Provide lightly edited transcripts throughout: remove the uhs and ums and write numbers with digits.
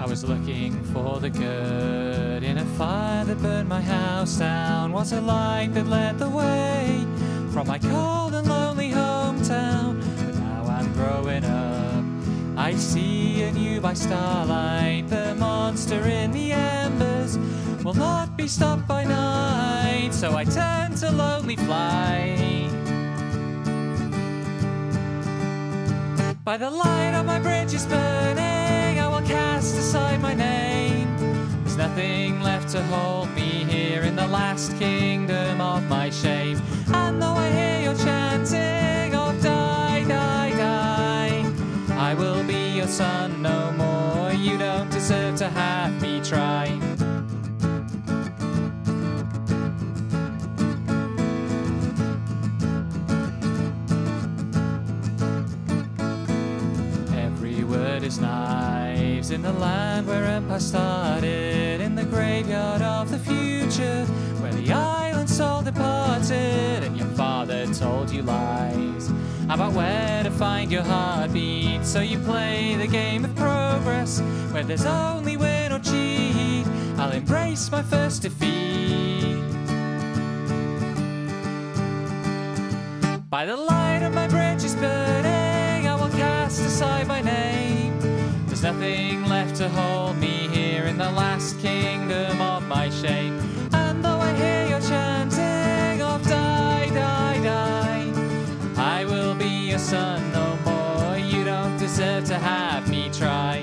I was looking for the good in a fire that burned my house down. Was a light that led the way from my cold and lonely hometown. But now I'm growing up, I see anew by starlight. The monster in the embers will not be stopped by night. So I turn to lonely flight. By the light on my bridge is burning, I will cast aside my name. There's nothing left to hold me here in the last kingdom of my shame. And though I hear your chanting of die, die, die, I will be your son no more. You don't deserve to have me try. Is knives in the land where empire started, in the graveyard of the future where the island soul departed. And your father told you lies about where to find your heartbeat, so you play the game of progress where there's only win or cheat. I'll embrace my first defeat. By the light of my bridge is burning, I will cast aside my name. There's nothing left to hold me here in the last kingdom of my shame. And though I hear your chanting of die, die, die, I will be your son no more. You don't deserve to have me try.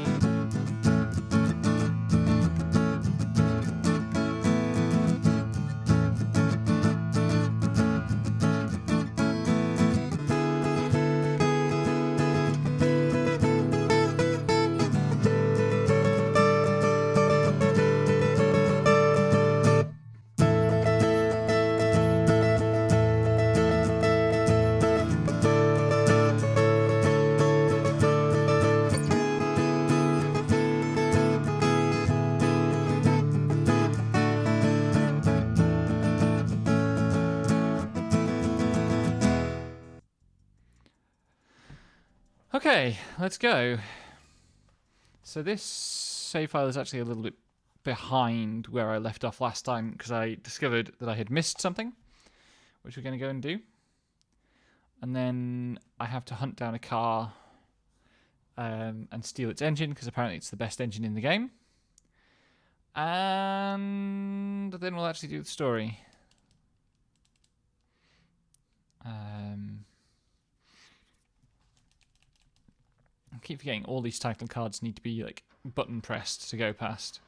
Okay, let's go. So this save file is actually a little bit behind where I left off last time because I discovered that I had missed something, which we're going to go and do. And then I have to hunt down a car and steal its engine because apparently it's the best engine in the game. And then we'll actually do the story. I keep forgetting all these title cards need to be like button pressed to go past.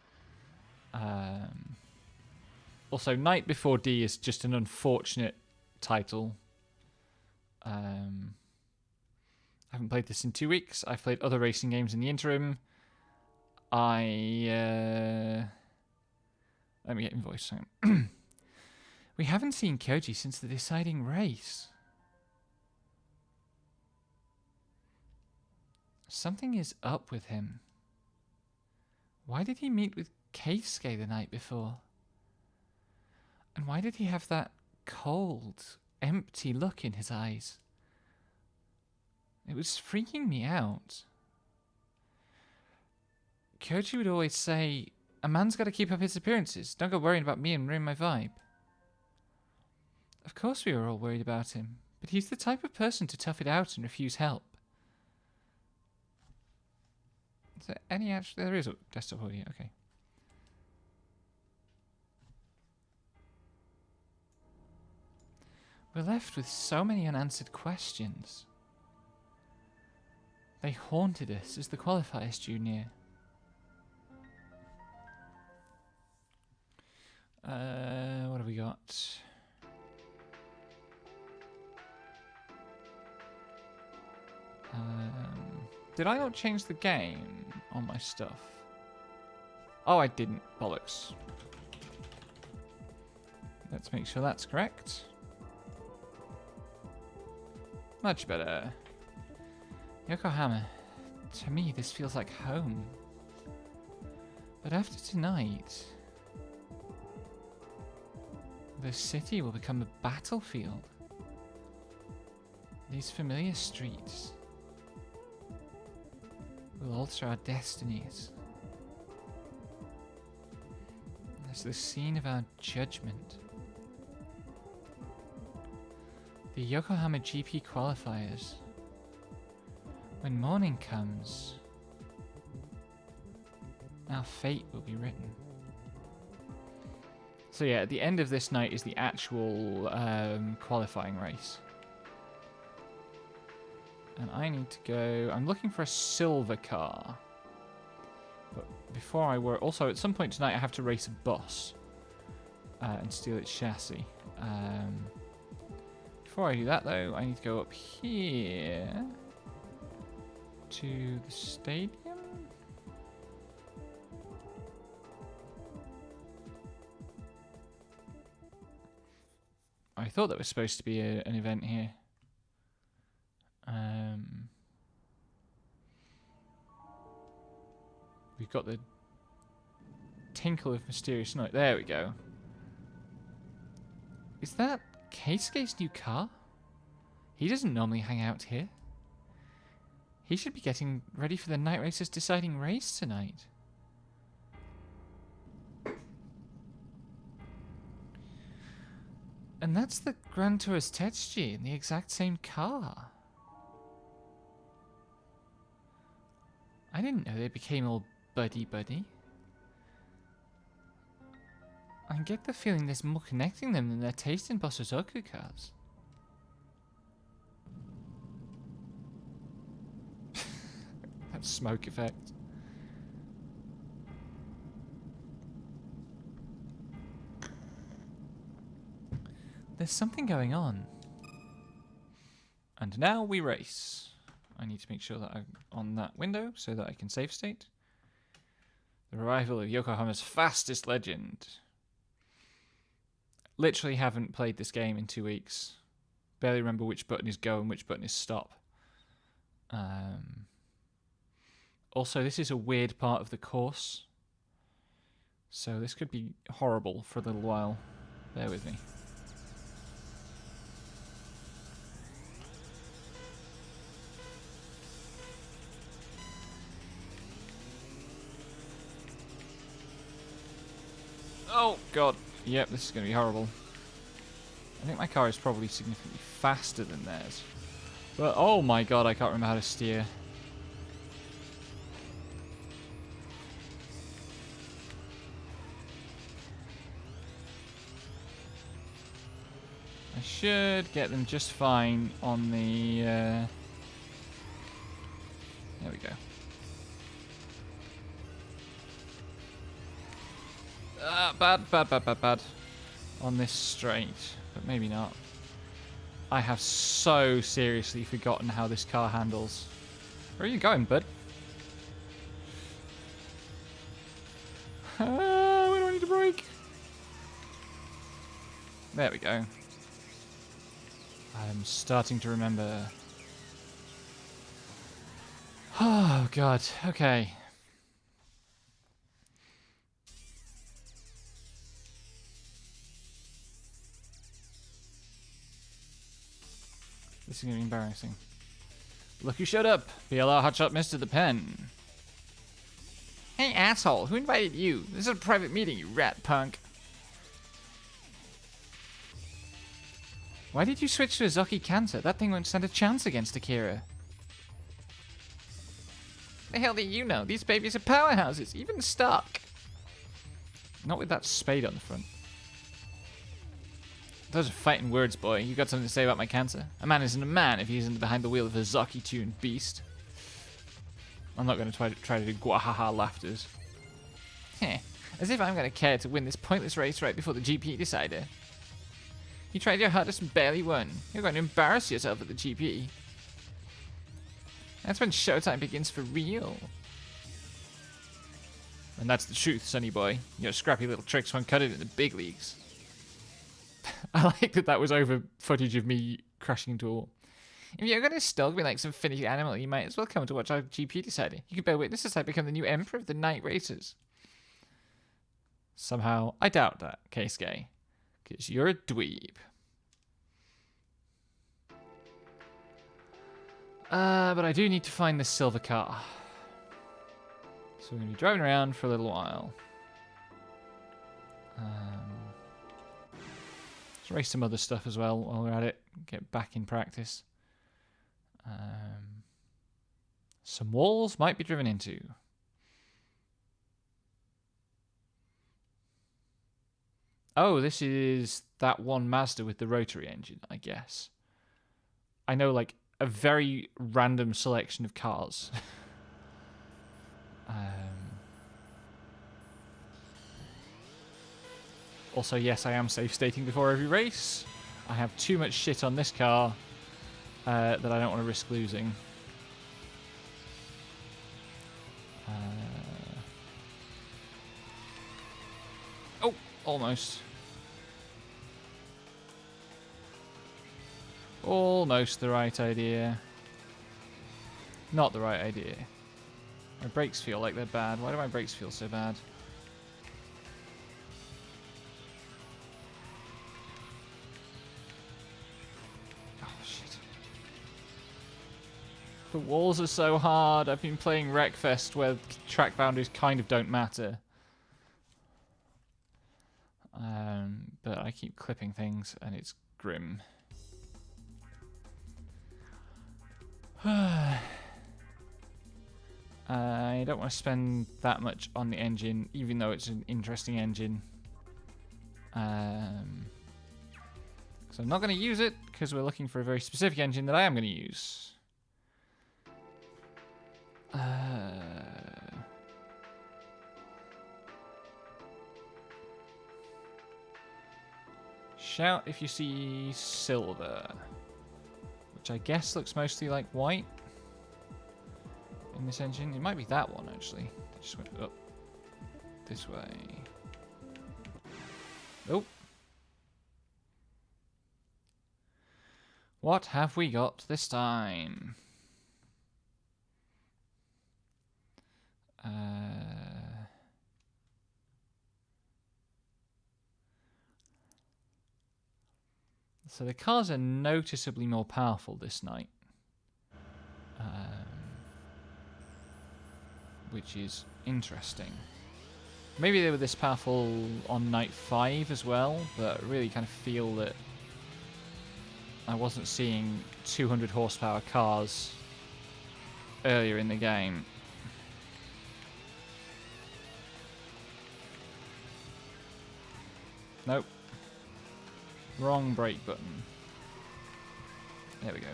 Also, Night Before D is just an unfortunate title. I haven't played this in 2 weeks. I've played other racing games in the interim. Let me get invoice. We haven't seen Koji since the deciding race. Something is up with him. Why did he meet with Keisuke the night before? And why did he have that cold, empty look in his eyes? It was freaking me out. Koji would always say, a man's got to keep up his appearances. Don't go worrying about me and ruin my vibe. Of course we were all worried about him, but he's the type of person to tough it out and refuse help. Is there any actually? There is a desktop audio, okay. We're left with so many unanswered questions. They haunted us as the qualifiers drew near. What have we got? Did I not change the game on my stuff? Oh, I didn't. Bollocks. Let's make sure that's correct. Much better. Yokohama. To me, this feels like home. But after tonight, the city will become a battlefield. These familiar streets will alter our destinies. is the scene of our judgment. The Yokohama GP qualifiers. When morning comes, our fate will be written. So yeah, at the end of this night is the actual qualifying race. And I need to go... I'm looking for a silver car. But before I were... Also, at some point tonight, I have to race a bus. And steal its chassis. Before I do that, though, I need to go up here... to the stadium? I thought that was supposed to be an event here. We've got the tinkle of mysterious night. There we go. Is that Keisuke's new car? He doesn't normally hang out here. He should be getting ready for the Night Racer's deciding race tonight. And that's the Grand Tourist Tetsuji in the exact same car. I didn't know they became all buddy-buddy. I get the feeling there's more connecting them than their taste in Bosozoku cars. That smoke effect. There's something going on. And now we race. I need to make sure that I'm on that window so that I can save state. The arrival of Yokohama's fastest legend. Literally haven't played this game in 2 weeks. Barely remember which button is go and which button is stop. Also, this is a weird part of the course. So this could be horrible for a little while. Bear with me. Oh, God. Yep, this is going to be horrible. I think my car is probably significantly faster than theirs. But, oh my God, I can't remember how to steer. I should get them just fine on the... There we go. Bad. On this straight, but maybe not. I have so seriously forgotten how this car handles. Where are you going, bud? Where do I need to brake? There we go. I'm starting to remember. Oh, God. Okay. This is going to be embarrassing. Look who showed up. BLR Hotshot Mr. the Pen. Hey, asshole. Who invited you? This is a private meeting, you rat punk. Why did you switch to a Zoki Cancer? That thing won't stand a chance against Akira. The hell do you know? These babies are powerhouses, even stock. Not with that spade on the front. Those are fighting words, boy. You got something to say about my Cancer? A man isn't a man if he isn't behind the wheel of a Zoki-tuned beast. I'm not going to try to do guahaha laughters. Heh. As if I'm going to care to win this pointless race right before the GP decider. You tried your hardest and barely won. You're going to embarrass yourself at the GP. That's when showtime begins for real. And that's the truth, sonny boy. Your scrappy little tricks won't cut it in the big leagues. I like that that was over footage of me crashing into a wall. If you're going to stalk me like some finicky animal, you might as well come to watch our GP decider. You can bear witness as I become the new emperor of the night races. Somehow, I doubt that, Keisuke. Because you're a dweeb. But I do need to find this silver car. So we're going to be driving around for a little while. Let's race some other stuff as well while we're at it. Get back in practice. Some walls might be driven into. Oh, this is that one Mazda with the rotary engine, I guess. I know, like, a very random selection of cars. Also, yes, I am safe stating before every race. I have too much shit on this car that I don't want to risk losing. Oh, almost. Almost the right idea. Not the right idea. My brakes feel like they're bad. Why do my brakes feel so bad? Oh, shit. The walls are so hard. I've been playing Wreckfest where track boundaries kind of don't matter. But I keep clipping things and it's grim. I don't want to spend that much on the engine, even though it's an interesting engine. So I'm not going to use it, because we're looking for a very specific engine that I am going to use. Shout if you see silver. Which I guess looks mostly like white in this engine. It might be that one, actually. It just went up this way. Oh. What have we got this time? So the cars are noticeably more powerful this night. Which is interesting. Maybe they were this powerful on night 5 as well, but I really kind of feel that I wasn't seeing 200 horsepower cars earlier in the game. Nope. Wrong brake button. There we go.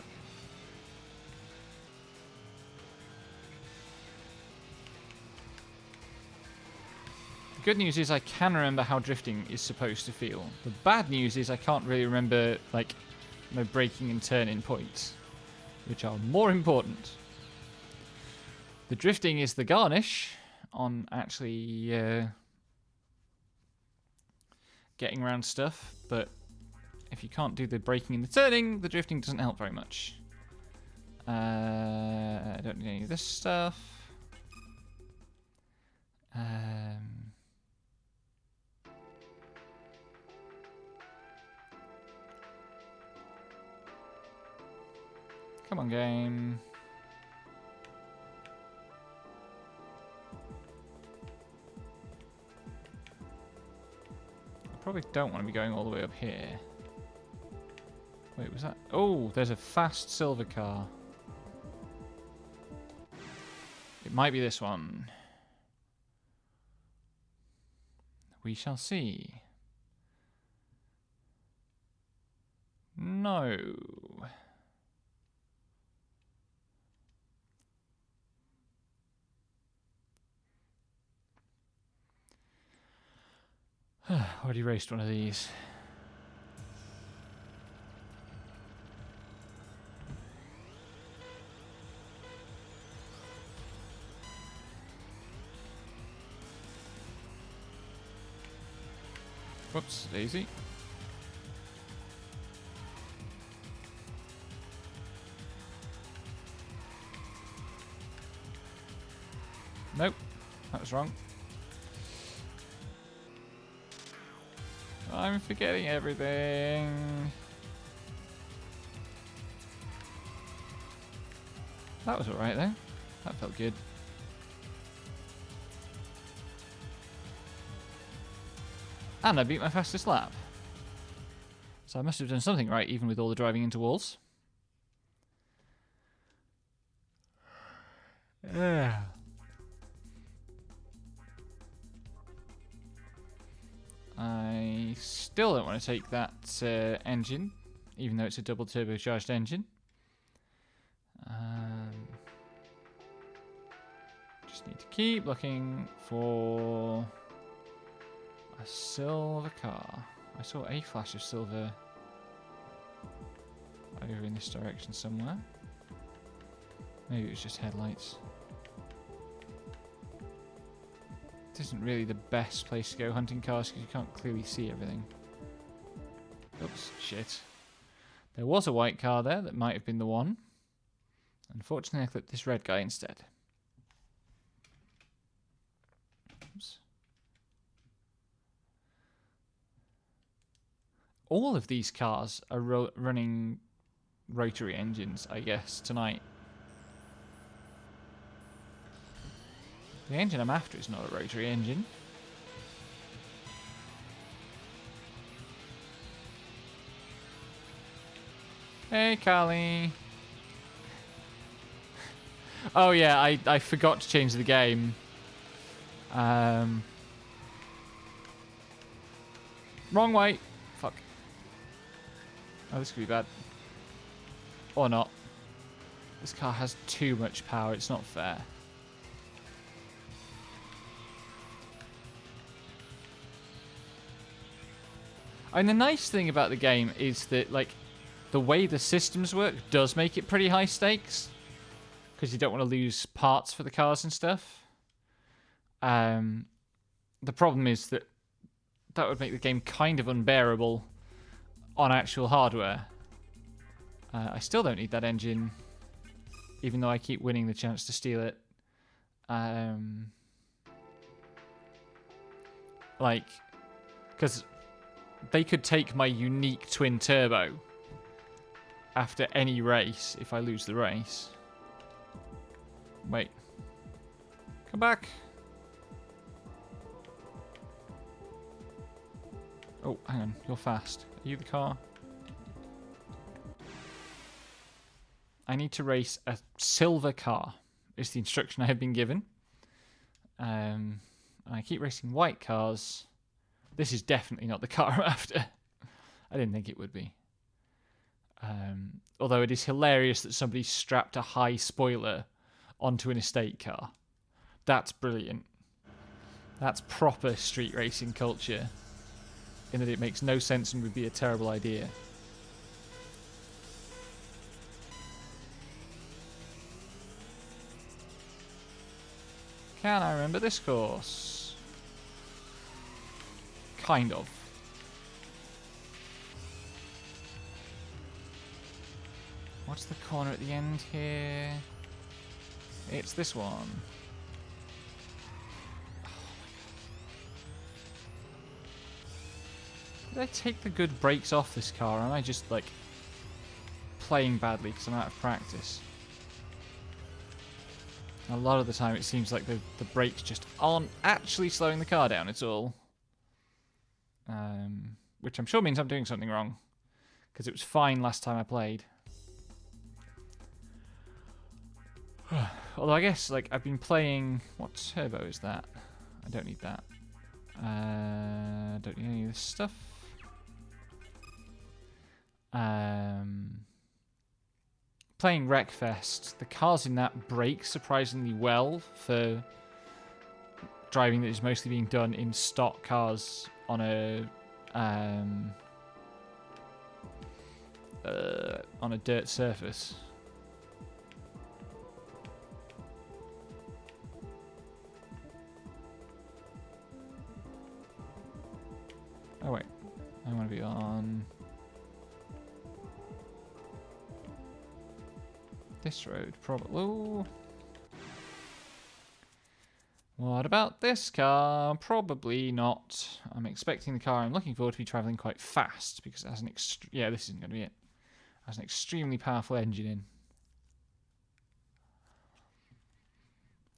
The good news is I can remember how drifting is supposed to feel. The bad news is I can't really remember, like, my braking and turning points, which are more important. The drifting is the garnish on actually getting around stuff, but if you can't do the braking and the turning, the drifting doesn't help very much. I don't need any of this stuff. Come on, game. I probably don't want to be going all the way up here. Wait, was that? Oh, there's a fast silver car. It might be this one. We shall see. No. Already raced one of these. Whoops, daisy. Nope, that was wrong. I'm forgetting everything. That was alright though. That felt good. And I beat my fastest lap. So I must have done something right, even with all the driving into walls. Yeah. I still don't want to take that engine, even though it's a double turbocharged engine. Just need to keep looking for a silver car. I saw a flash of silver over in this direction somewhere. Maybe it was just headlights. It isn't really the best place to go hunting cars because you can't clearly see everything. Oops, shit. There was a white car there that might have been the one. Unfortunately, I clipped this red guy instead. Oops. All of these cars are running rotary engines, I guess, tonight. The engine I'm after is not a rotary engine. Hey, Carly. Oh yeah, I forgot to change the game. Wrong way. Fuck. Oh, this could be bad. Or not. This car has too much power. It's not fair. And the nice thing about the game is that, like, the way the systems work does make it pretty high stakes. Because you don't want to lose parts for the cars and stuff. The problem is that that would make the game kind of unbearable on actual hardware. I still don't need that engine, even though I keep winning the chance to steal it. Like, because they could take my unique twin turbo after any race if I lose the race. Wait. Come back. Oh, hang on. You're fast. Are you the car? I need to race a silver car, is the instruction I have been given. I keep racing white cars. This is definitely not the car I'm after. I didn't think it would be. Although it is hilarious that somebody strapped a high spoiler onto an estate car. That's brilliant. That's proper street racing culture. In that it makes no sense and would be a terrible idea. Can I remember this course? Kind of. What's the corner at the end here? It's this one. Did I take the good brakes off this car, or am I just, like, playing badly because I'm out of practice? A lot of the time it seems like the brakes just aren't actually slowing the car down at all. Which I'm sure means I'm doing something wrong, because it was fine last time I played. Although I guess, like, I've been playing... What turbo is that? I don't need that. Don't need any of this stuff. Playing Wreckfest, the cars in that brake surprisingly well for driving that is mostly being done in stock cars on a dirt surface. Oh wait, I want to be on this road, probably. Ooh. What about this car? Probably not. I'm expecting the car I'm looking for to be travelling quite fast because it has an yeah, this isn't going to be it. It has an extremely powerful engine in.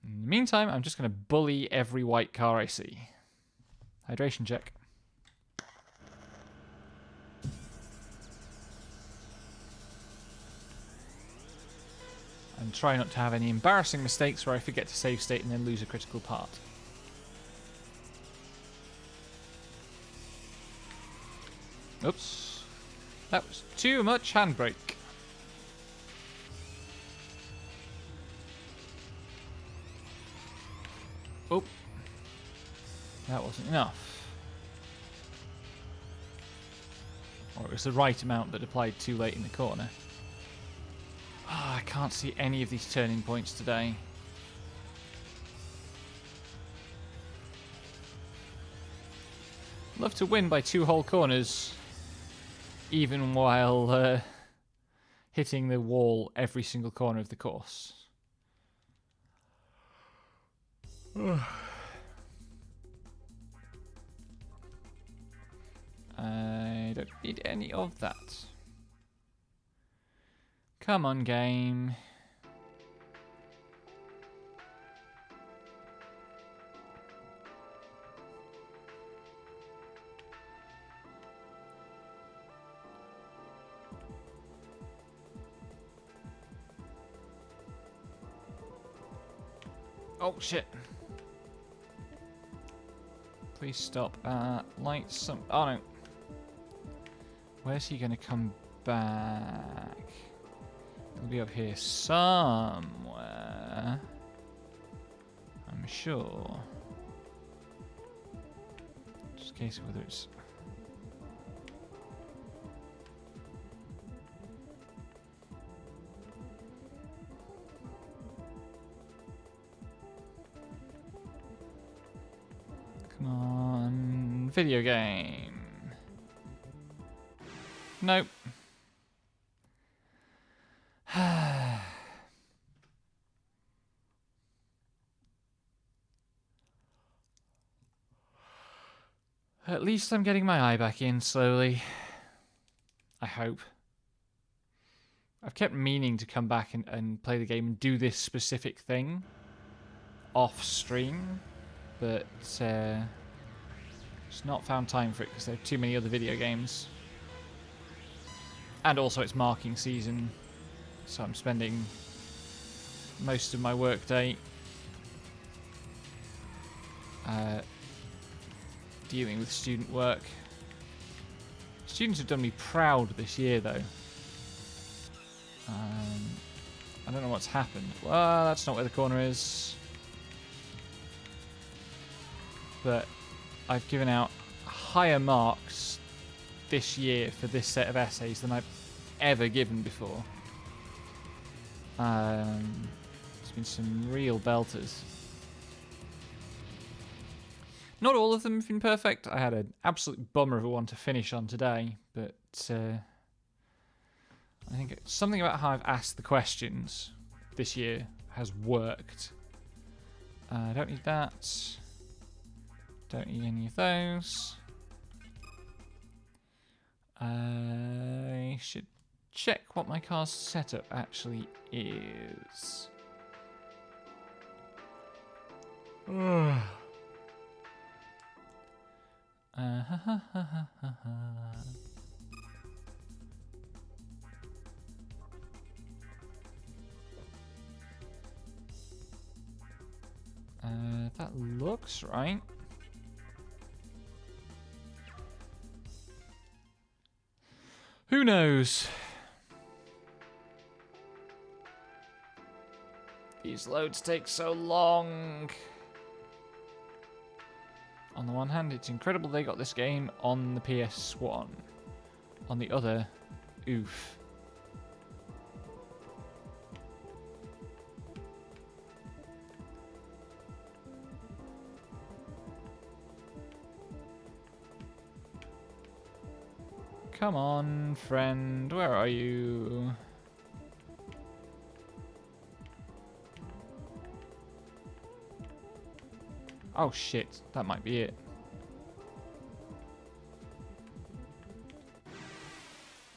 In the meantime, I'm just going to bully every white car I see. Hydration check. And try not to have any embarrassing mistakes where I forget to save state and then lose a critical part. Oops. That was too much handbrake. Oh. That wasn't enough. Or it was the right amount that applied too late in the corner. Oh, I can't see any of these turning points today. Love to win by 2 whole corners, even while hitting the wall every single corner of the course. I don't need any of that. Come on, game. Oh, shit. Please stop. Light some... Oh, no. Where's he going to come back? He'll be up here somewhere. I'm sure. Just in case of whether it's... Come on. Video game. Nope. At least I'm getting my eye back in slowly. I hope. I've kept meaning to come back and play the game and do this specific thing off stream, but just not found time for it because there are too many other video games. And also it's marking season, so I'm spending most of my work day dealing with student work. Students have done me proud this year, though. I don't know what's happened. Well, that's not where the corner is. But I've given out higher marks this year for this set of essays than I've ever given before. There's been some real belters. Not all of them have been perfect. I had an absolute bummer of a one to finish on today, but I think it's something about how I've asked the questions this year has worked. I don't need that. Don't need any of those. I should check what my car's setup actually is. That looks right. Who knows? These loads take so long. On the one hand, it's incredible they got this game on the PS1. On the other, oof. Come on, friend, where are you? Oh shit, that might be it.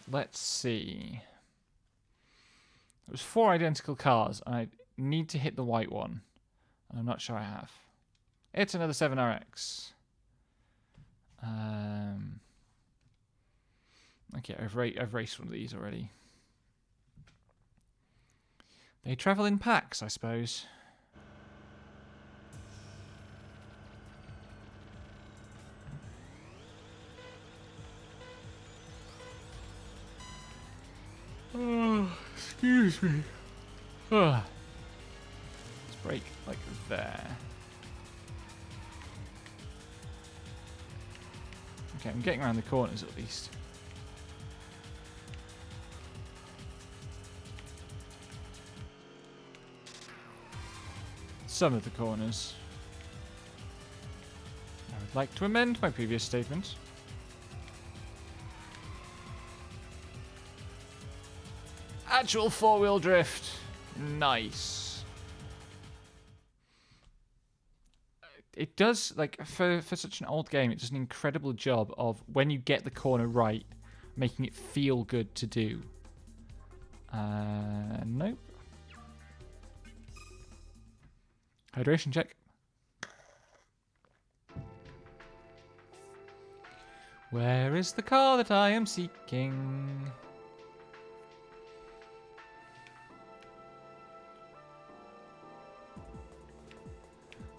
Let's see. It was 4 identical cars, and I need to hit the white one. And I'm not sure I have. It's another 7RX. Okay, I've raced one of these already. They travel in packs, I suppose. Oh, excuse me. Let's break like there. Okay, I'm getting around the corners at least. Some of the corners. I would like to amend my previous statement. Actual four-wheel drift. Nice. It does, like, for such an old game, it does an incredible job of, when you get the corner right, making it feel good to do. Nope. Hydration check. Where is the car that I am seeking?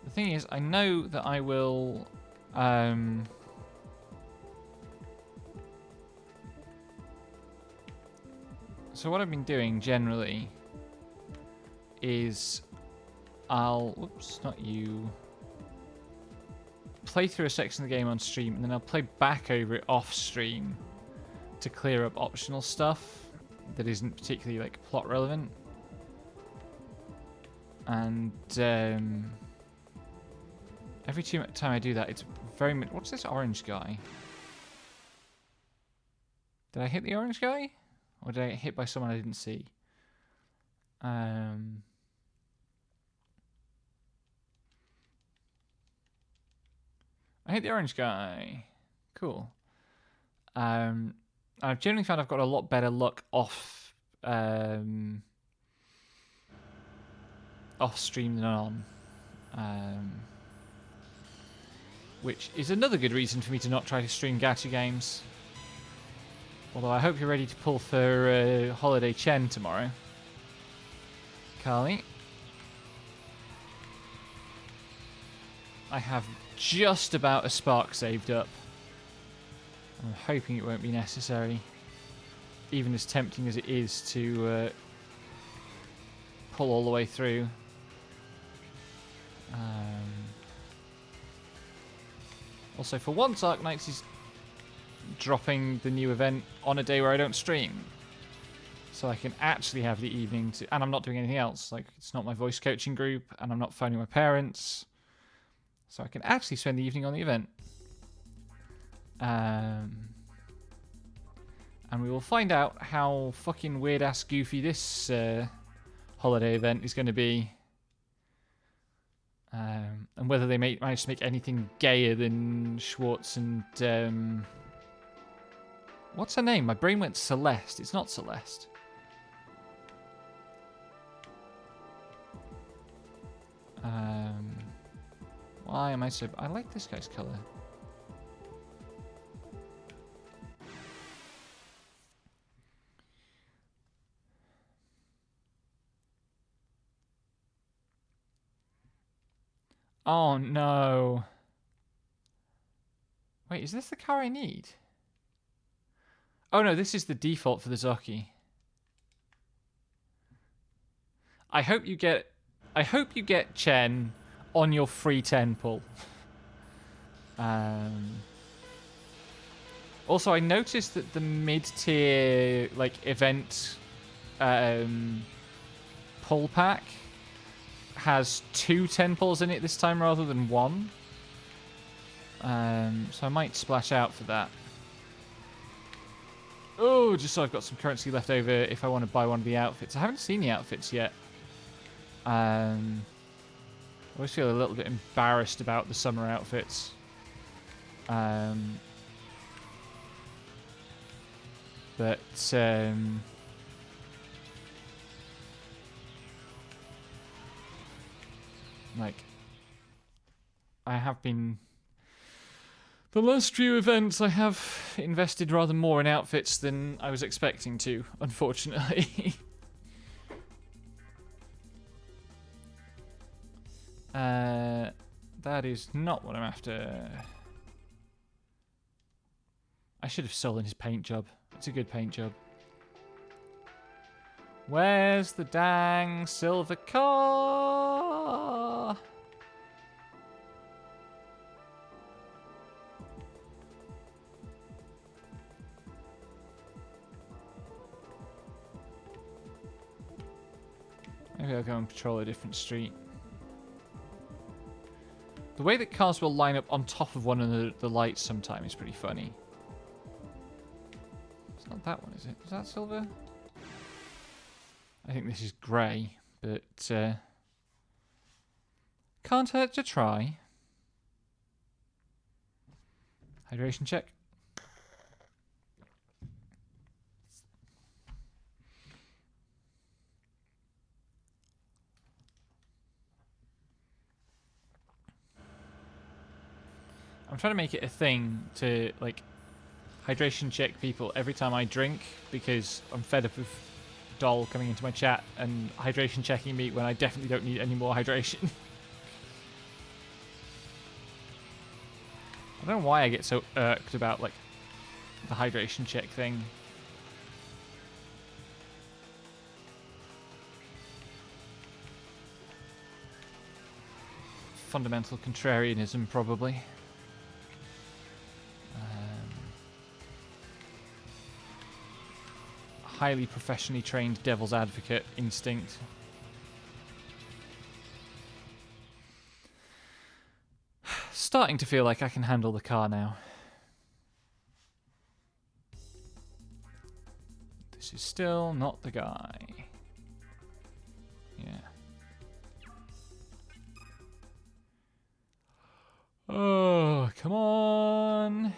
The thing is, I know that I will... So what I've been doing generally is I'll... Whoops, not you. Play through a section of the game on stream, and then I'll play back over it off stream to clear up optional stuff that isn't particularly like plot relevant. And every time I do that, it's very much... What's this orange guy? Did I hit the orange guy? Or did I get hit by someone I didn't see? I hit the orange guy. Cool. I've generally found I've got a lot better luck off stream than on. Which is another good reason for me to not try to stream gacha games. Although I hope you're ready to pull for Holiday Chen tomorrow. Carly. I have just about a spark saved up. I'm hoping it won't be necessary. Even as tempting as it is to pull all the way through. Also, for once, Arknights is dropping the new event on a day where I don't stream. So I can actually have the evening to... And I'm not doing anything else. Like, it's not my voice coaching group, and I'm not phoning my parents. So I can actually spend the evening on the event. And we will find out how fucking weird-ass goofy this holiday event is going to be. And whether they manage to make anything gayer than Schwartz and... what's her name? My brain went Celeste. It's not Celeste. Why am I so... I like this guy's colour. Oh, no. Wait, is this the car I need? Oh, no, this is the default for the Zoki. I hope you get Chen on your free 10 pull. Also, I noticed that the mid-tier like event pull pack has 2 10 pulls in it this time rather than 1. So I might splash out for that. Oh, just so I've got some currency left over if I want to buy one of the outfits. I haven't seen the outfits yet. I always feel a little bit embarrassed about the summer outfits. But like, I have been... The last few events, I have invested rather more in outfits than I was expecting to, unfortunately. That is not what I'm after. I should have stolen his paint job. It's a good paint job. Where's the dang silver car? Maybe I'll go and patrol a different street. The way that cars will line up on top of one of the lights sometimes is pretty funny. It's not that one, is it? Is that silver? I think this is grey, but can't hurt to try. Hydration check. I'm trying to make it a thing to, like, hydration check people every time I drink, because I'm fed up of Doll coming into my chat and hydration checking me when I definitely don't need any more hydration. I don't know why I get so irked about, like, the hydration check thing. Fundamental contrarianism, probably. Highly professionally trained devil's advocate instinct. Starting to feel like I can handle the car now. This is still not the guy. Yeah. Oh, come on.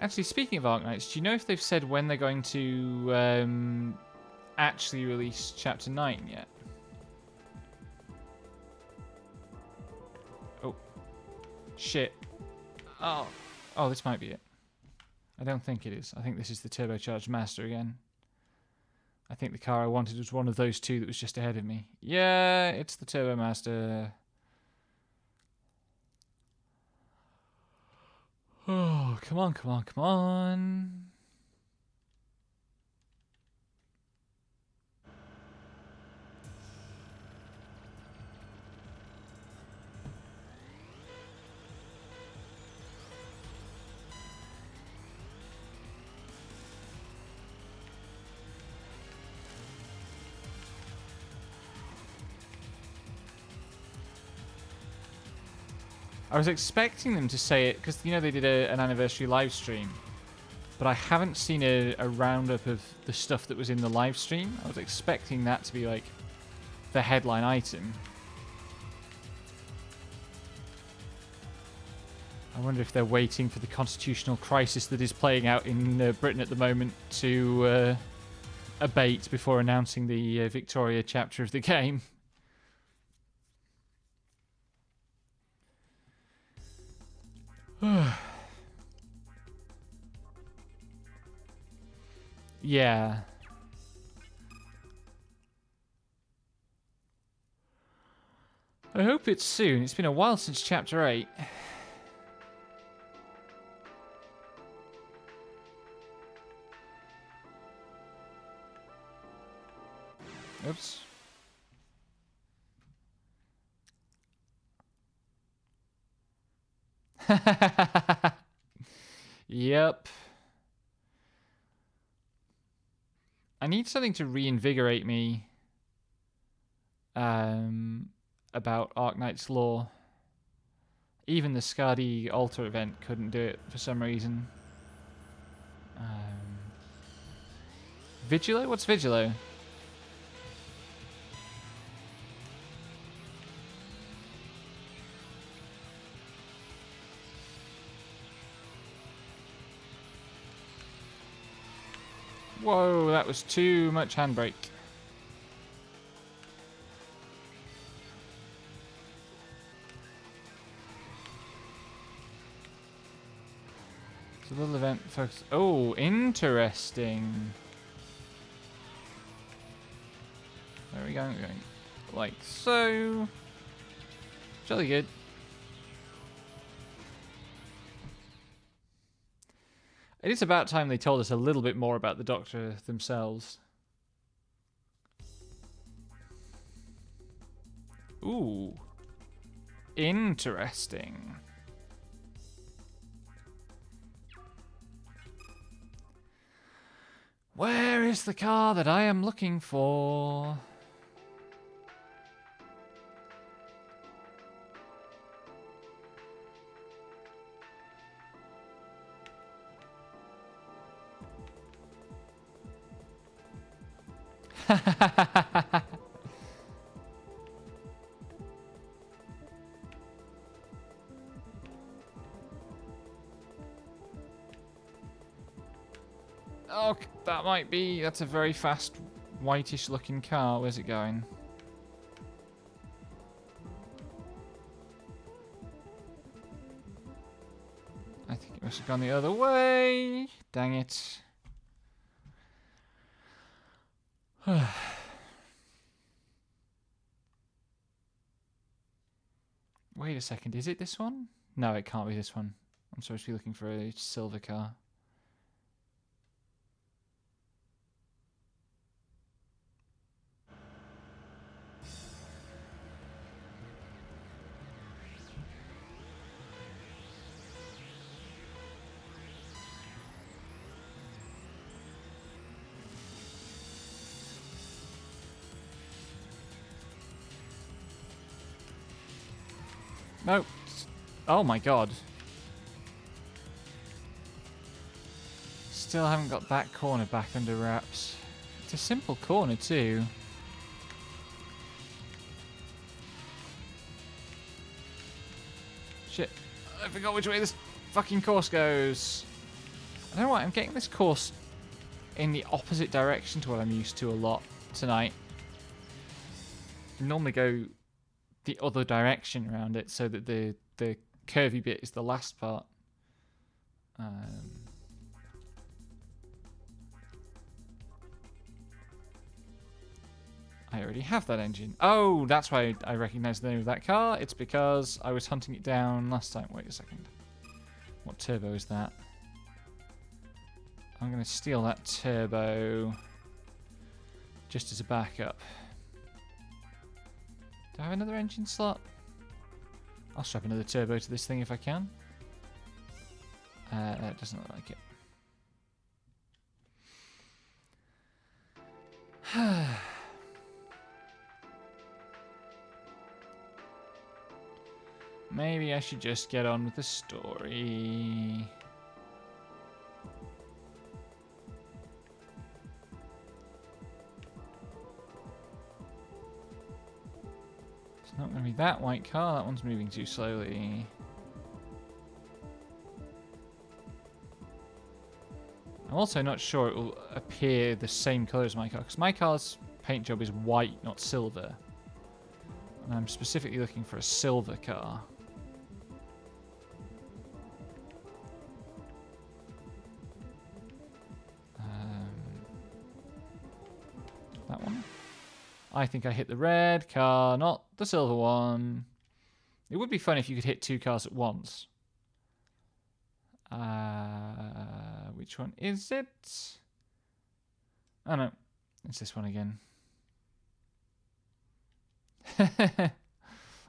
Actually, speaking of Arknights, do you know if they've said when they're going to actually release Chapter 9 yet? Oh. Shit. Oh. Oh, this might be it. I don't think it is. I think this is the turbocharged Master again. I think the car I wanted was one of those two that was just ahead of me. Yeah, it's the Turbo Master. Oh, come on, come on, come on. I was expecting them to say it, because, you know, they did an anniversary live stream. But I haven't seen a roundup of the stuff that was in the live stream. I was expecting that to be, like, the headline item. I wonder if they're waiting for the constitutional crisis that is playing out in Britain at the moment to abate before announcing the Victoria chapter of the game. Yeah. I hope it's soon. It's been a while since Chapter 8. Oops. Yep. I need something to reinvigorate me about Arknight's Law. Even the Skadi Altar event couldn't do it for some reason. Vigilo? What's Vigilo? Whoa, that was too much handbrake. It's a little event focus. Oh, interesting. we going? We're going like so. Jolly good. It is about time they told us a little bit more about the Doctor themselves. Ooh. Interesting. Where is the car that I am looking for? Oh, that might be... That's a very fast, whitish looking car. Where's it going? I think it must have gone the other way. Dang it. Wait a second, is it this one? No, it can't be this one. I'm supposed to be looking for a silver car. No. Oh my god. Still haven't got that corner back under wraps. It's a simple corner too. Shit. I forgot which way this fucking course goes. I don't know why I'm getting this course in the opposite direction to what I'm used to a lot tonight. I normally go the other direction around it so that the curvy bit is the last part. I already have that engine. Oh, that's why I recognize the name of that car. It's because I was hunting it down last time. Wait a second. What turbo is that? I'm going to steal that turbo just as a backup. Do I have another engine slot? I'll strap another turbo to this thing if I can. It doesn't look like it. Maybe I should just get on with the story. It's not going to be that white car. That one's moving too slowly. I'm also not sure it will appear the same colour as my car, because my car's paint job is white, not silver. And I'm specifically looking for a silver car. That one. I think I hit the red car, not the silver one. It would be fun if you could hit two cars at once. Which one is it? Oh no, it's this one again.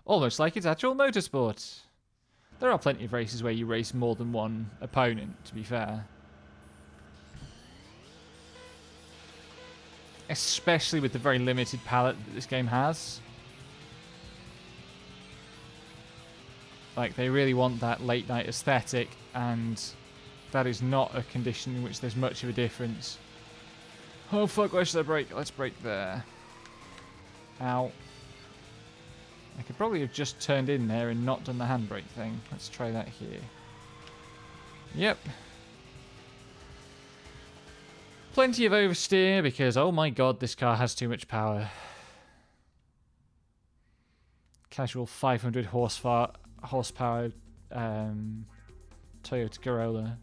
Almost like it's actual motorsport. There are plenty of races where you race more than one opponent, to be fair. Especially with the very limited palette that this game has. Like, they really want that late night aesthetic, and that is not a condition in which there's much of a difference. Oh fuck, where should I brake? Let's brake there. Ow. I could probably have just turned in there and not done the handbrake thing. Let's try that here. Yep. Plenty of oversteer because, oh my god, this car has too much power. Casual 500 horsepower Toyota Corolla.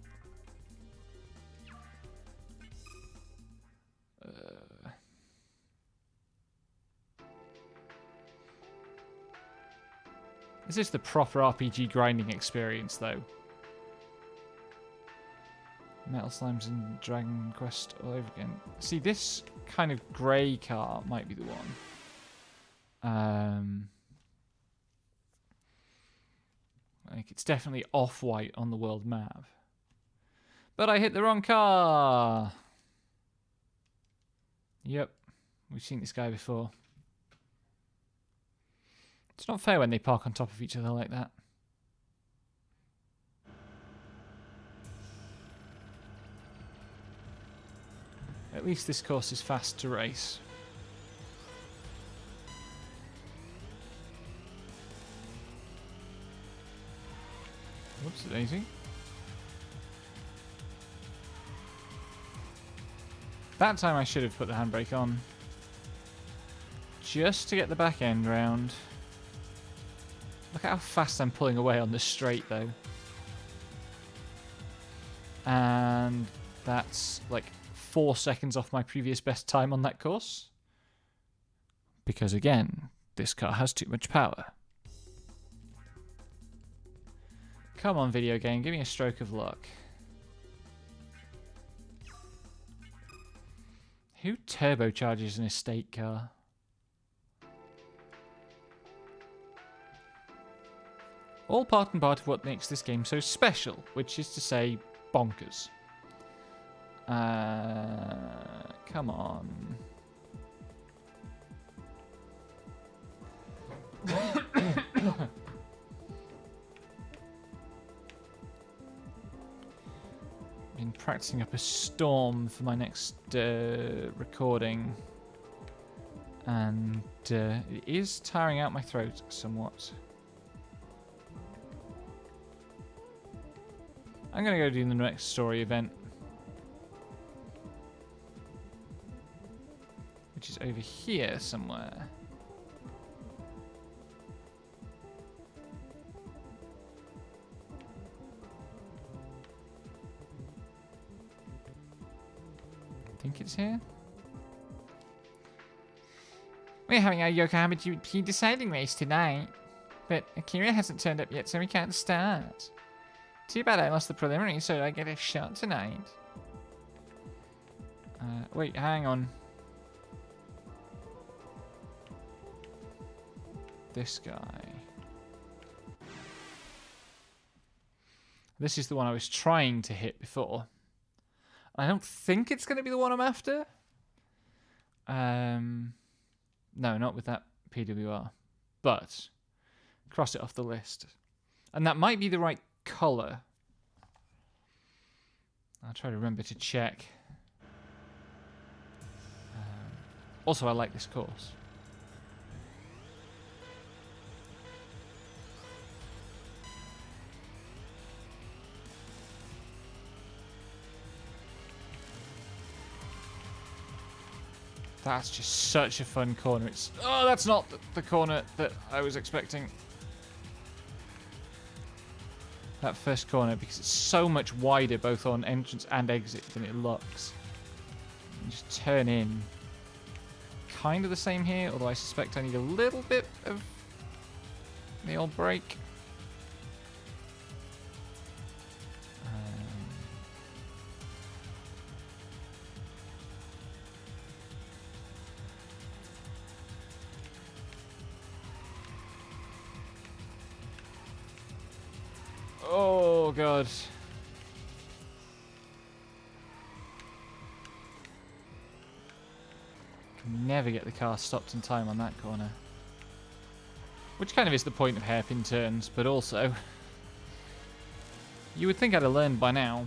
This is the proper RPG grinding experience, though. Metal Slimes and Dragon Quest all over again. See, this kind of grey car might be the one. Like, it's definitely off-white on the world map. But I hit the wrong car! Yep, we've seen this guy before. It's not fair when they park on top of each other like that. At least this course is fast to race. Whoops, daisy. That time I should have put the handbrake on. Just to get the back end round. Look at how fast I'm pulling away on this straight, though. And that's like 4 seconds off my previous best time on that course. Because again, this car has too much power. Come on, video game, give me a stroke of luck. Who turbocharges an estate car? All part and part of what makes this game so special, which is to say, bonkers. Come on. Been practicing up a storm for my next recording, and it is tiring out my throat somewhat. I'm gonna go do the next story event, which is over here somewhere. I think it's here. We're having our Yokohama GP deciding race tonight, but Akira hasn't turned up yet, so we can't start. Too bad I lost the preliminary, so I get a shot tonight. Wait, hang on. This guy. This is the one I was trying to hit before. I don't think it's going to be the one I'm after. No, not with that PWR. But cross it off the list. And that might be the right colour. I'll try to remember to check. Also, I like this course. That's just such a fun corner. It's that's not the corner that I was expecting. That first corner, because it's so much wider both on entrance and exit than it looks. You just turn in. Kind of the same here, although I suspect I need a little bit of the old brake. Oh god. Can never get the car stopped in time on that corner. Which kind of is the point of hairpin turns, but also you would think I'd have learned by now.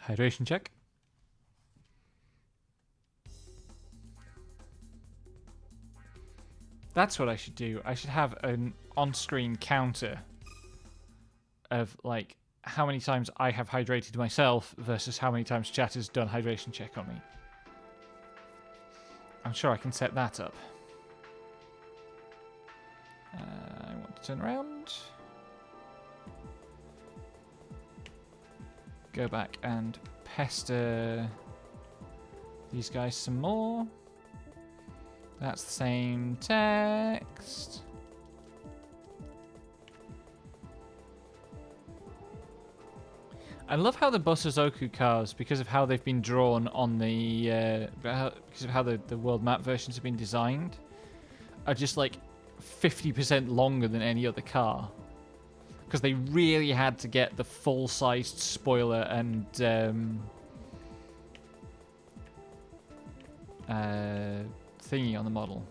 Hydration check. That's what I should do. I should have an on-screen counter of, like, how many times I have hydrated myself versus how many times chat has done hydration check on me. I'm sure I can set that up. I want to turn around. Go back and pester these guys some more. That's the same text. I love how the Bosozoku cars, because of how they've been drawn on the, because of how the world map versions have been designed, are just like 50% longer than any other car. Because they really had to get the full-sized spoiler and thingy on the model.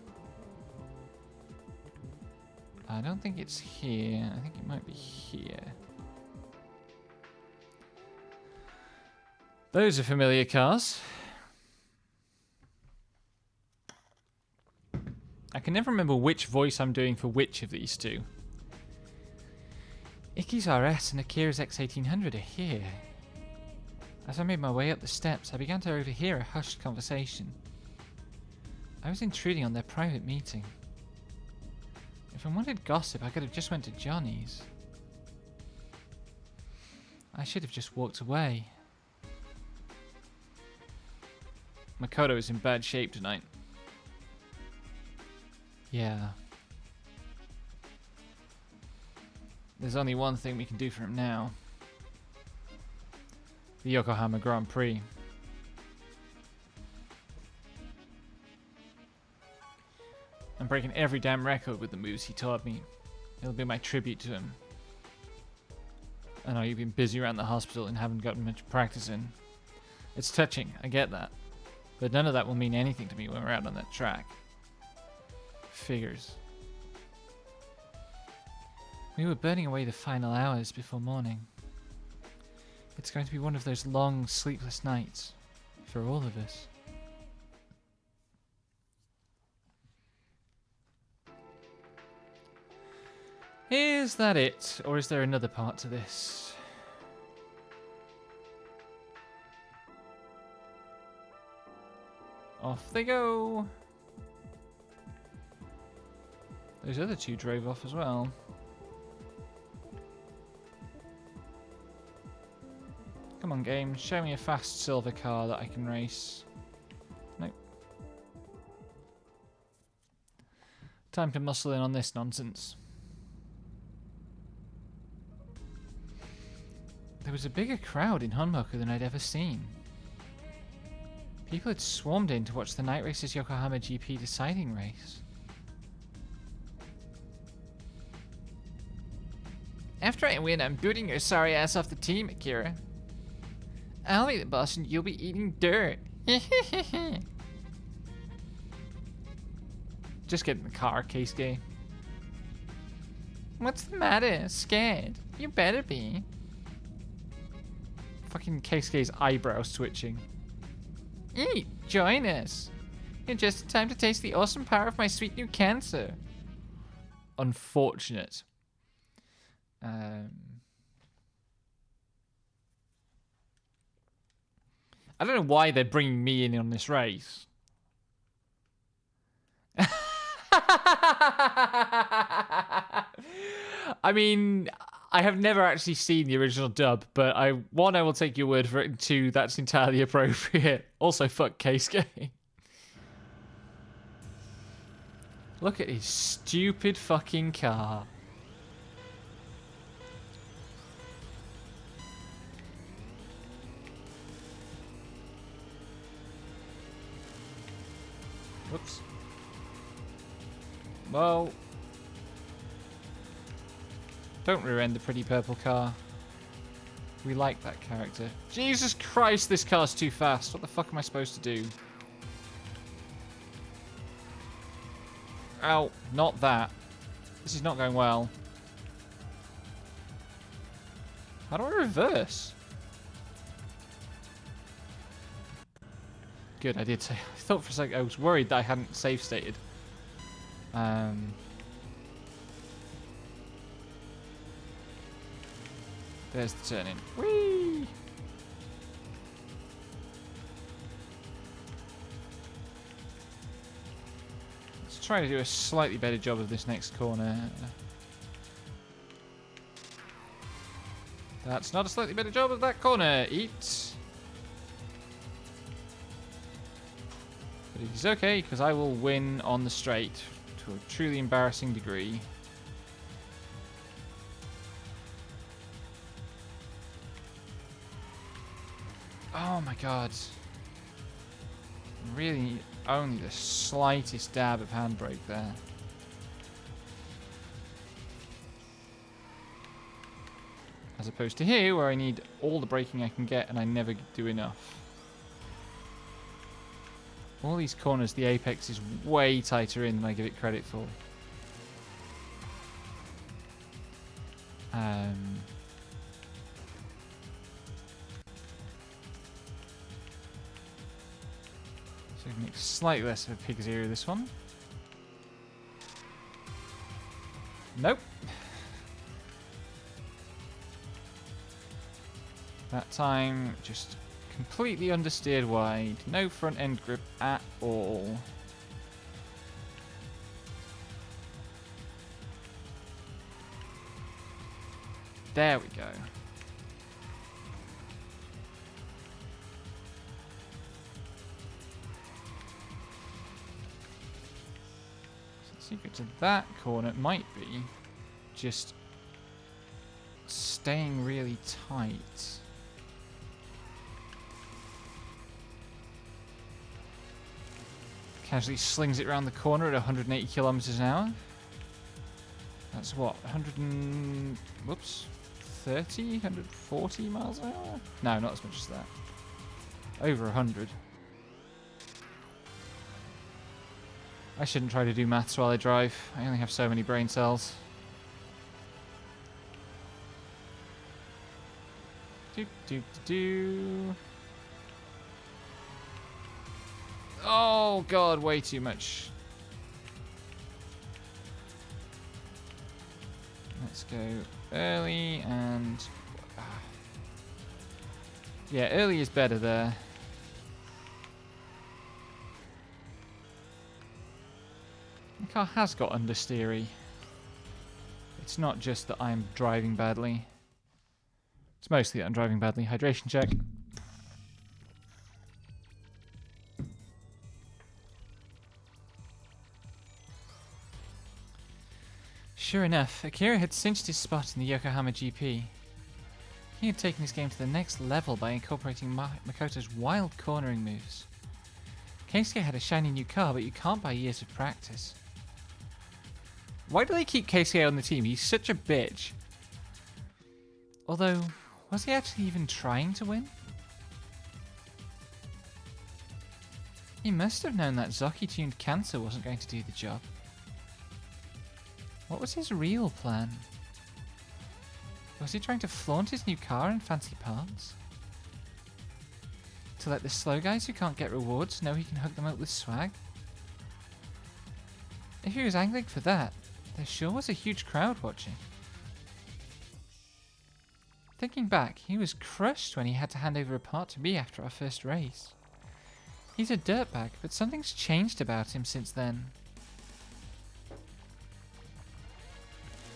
I don't think it's here. I think it might be here. Those are familiar cars. I can never remember which voice I'm doing for which of these two. Icky's RS and Akira's X1800 are here. As I made my way up the steps, I began to overhear a hushed conversation. I was intruding on their private meeting. If I wanted gossip, I could have just went to Johnny's. I should have just walked away. Makoto is in bad shape tonight. Yeah. There's only one thing we can do for him now. The Yokohama Grand Prix. I'm breaking every damn record with the moves he taught me. It'll be my tribute to him. I know you've been busy around the hospital and haven't gotten much practice in. It's touching, I get that. But none of that will mean anything to me when we're out on that track. Figures. We were burning away the final hours before morning. It's going to be one of those long, sleepless nights for all of us. Is that it? Or is there another part to this? Off they go. Those other two drove off as well. Come on, game. Show me a fast silver car that I can race. Nope. Time to muscle in on this nonsense. There was a bigger crowd in Honmoku than I'd ever seen. People had swarmed in to watch the Night Races Yokohama GP deciding race. After I win, I'm booting your sorry ass off the team, Akira. I'll be the boss and you'll be eating dirt. Just get in the car, Keisuke. What's the matter? Scared? You better be. Fucking Keisuke's eyebrows twitching. Eat! Join us! You're just in time to taste the awesome power of my sweet new cancer. Unfortunate. I don't know why they're bringing me in on this race. I mean, I have never actually seen the original dub, but I will take your word for it, and two, that's entirely appropriate. Also, fuck Keisuke. Look at his stupid fucking car. Whoops. Well, don't rear-end the pretty purple car. We like that character. Jesus Christ, this car's too fast. What the fuck am I supposed to do? Ow, not that. This is not going well. How do I reverse? Good, I did say. I thought for a second, I was worried that I hadn't save stated. There's the turn in. Whee! Let's try to do a slightly better job of this next corner. That's not a slightly better job of that corner. Eat. But it is okay, because I will win on the straight to a truly embarrassing degree. Oh my god. Really only the slightest dab of handbrake there. As opposed to here, where I need all the braking I can get and I never do enough. All these corners, the apex is way tighter in than I give it credit for. So we make slightly less of a pig's ear of this one. Nope. That time, just completely understeered wide. No front end grip at all. There we go. So the secret to that corner might be just staying really tight. Casually slings it around the corner at 180 kilometers an hour. That's what, 140 miles an hour? No, not as much as that. Over 100. I shouldn't try to do maths while I drive. I only have so many brain cells. Do. Oh god, way too much. Let's go early and... yeah, early is better there. The car has got understeery. It's not just that I'm driving badly. It's mostly that I'm driving badly. Hydration check. Sure enough, Akira had cinched his spot in the Yokohama GP. He had taken his game to the next level by incorporating Makoto's wild cornering moves. Keisuke had a shiny new car, but you can't buy years of practice. Why do they keep Keisuke on the team? He's such a bitch. Although, was he actually even trying to win? He must have known that Zoki-tuned Cancer wasn't going to do the job. What was his real plan? Was he trying to flaunt his new car and fancy parts? To let the slow guys who can't get rewards know he can hook them up with swag? If he was angling for that, there sure was a huge crowd watching. Thinking back, he was crushed when he had to hand over a part to me after our first race. He's a dirtbag, but something's changed about him since then.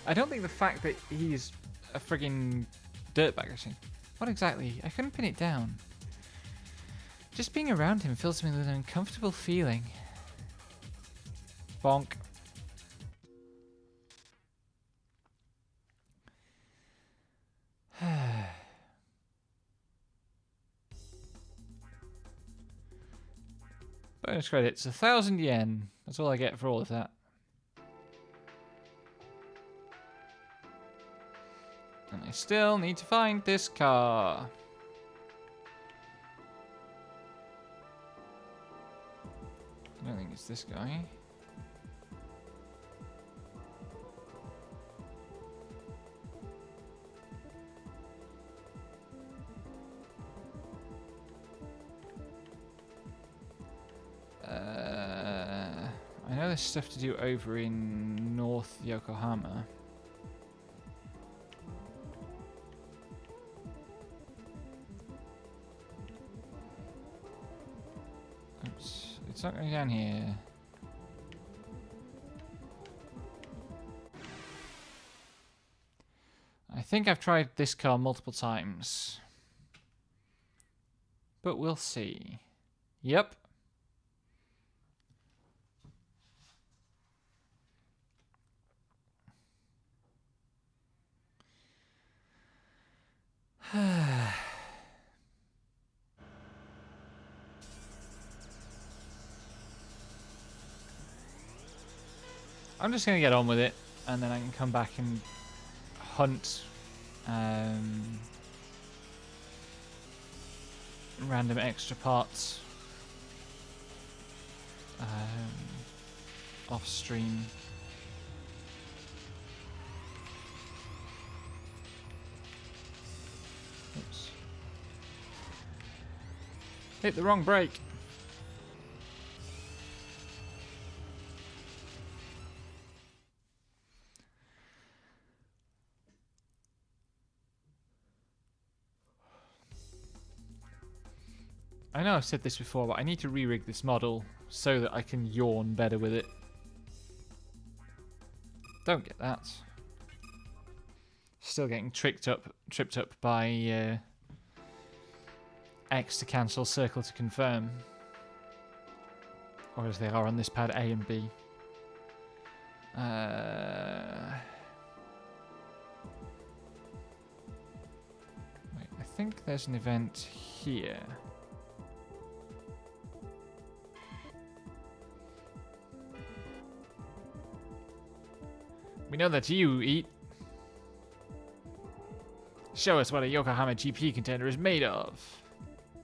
I don't think the fact that he's a friggin' dirtbag, actually. What exactly? I couldn't pin it down. Just being around him fills me with an uncomfortable feeling. Bonk. Bonus credits, 1,000 yen. That's all I get for all of that. And I still need to find this car. I don't think it's this guy. I know there's stuff to do over in North Yokohama. Oops, it's not going down here. I think I've tried this car multiple times. But we'll see. Yep. I'm just gonna get on with it, and then I can come back and hunt random extra parts off stream. Oops. Hit the wrong brake. I know I've said this before, but I need to re-rig this model so that I can yawn better with it. Don't get that. Still getting tripped up by X to cancel, circle to confirm. Or as they are on this pad, A and B. Wait, I think there's an event here. We know that you eat. Show us what a Yokohama GP contender is made of.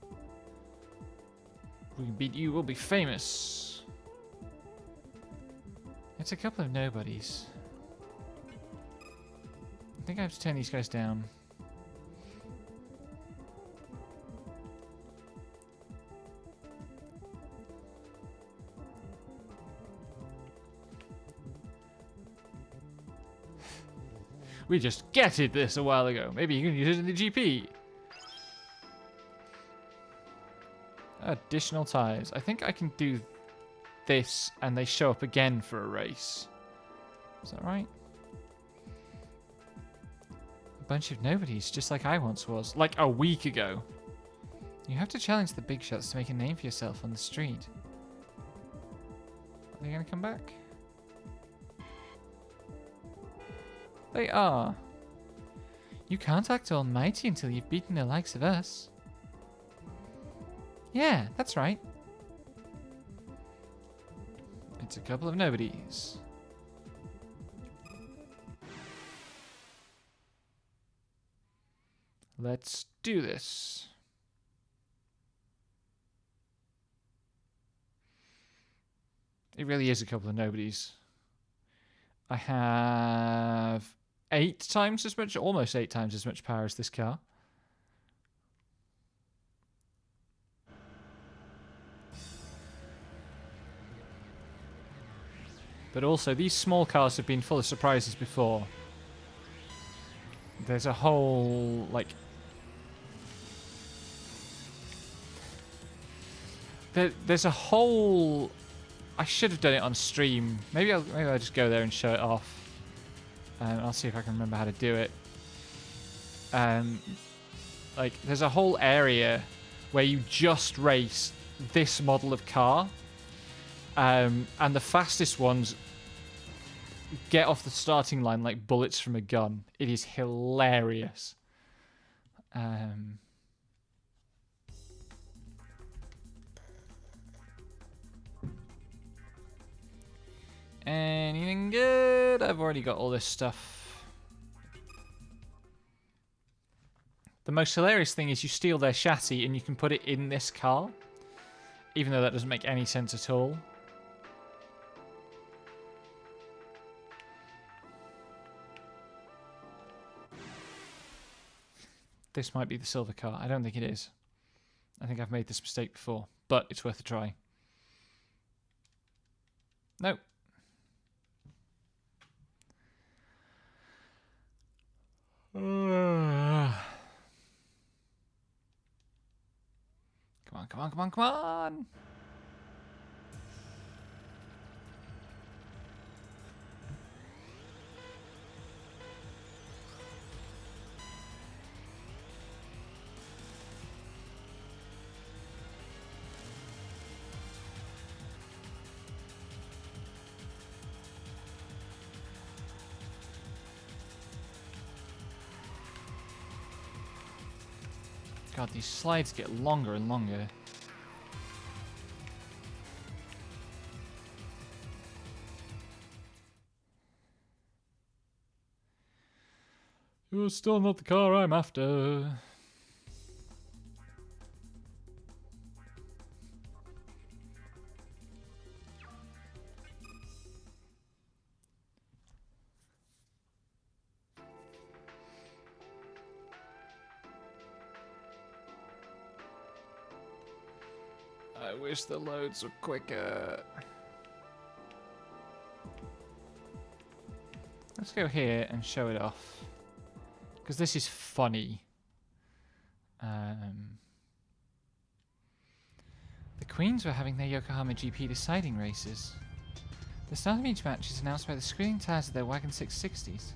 If we can beat you, we'll be famous. It's a couple of nobodies. I think I have to turn these guys down. We just getted this a while ago. Maybe you can use it in the GP. Additional ties. I think I can do this and they show up again for a race. Is that right? A bunch of nobodies, just like I once was. Like a week ago. You have to challenge the big shots to make a name for yourself on the street. Are they going to come back? They are. You can't act almighty until you've beaten the likes of us. Yeah, that's right. It's a couple of nobodies. Let's do this. It really is a couple of nobodies. I have 8 times as much, almost 8 times as much power as this car. But also, these small cars have been full of surprises before. There's a whole, like... There's a whole... I should have done it on stream. Maybe I'll just go there and show it off. I'll see if I can remember how to do it. Like, there's a whole area where you just race this model of car. And the fastest ones get off the starting line like bullets from a gun. It is hilarious. Anything good? I've already got all this stuff. The most hilarious thing is you steal their chassis and you can put it in this car. Even though that doesn't make any sense at all. This might be the silver car. I don't think it is. I think I've made this mistake before, but it's worth a try. Nope. Come on, come on, come on, come on! God, these slides get longer and longer. You're still not the car I'm after. I wish the loads were quicker. Let's go here and show it off. Because this is funny. The Queens were having their Yokohama GP deciding races. The start of each match is announced by the screaming tires of their Wagon 660s.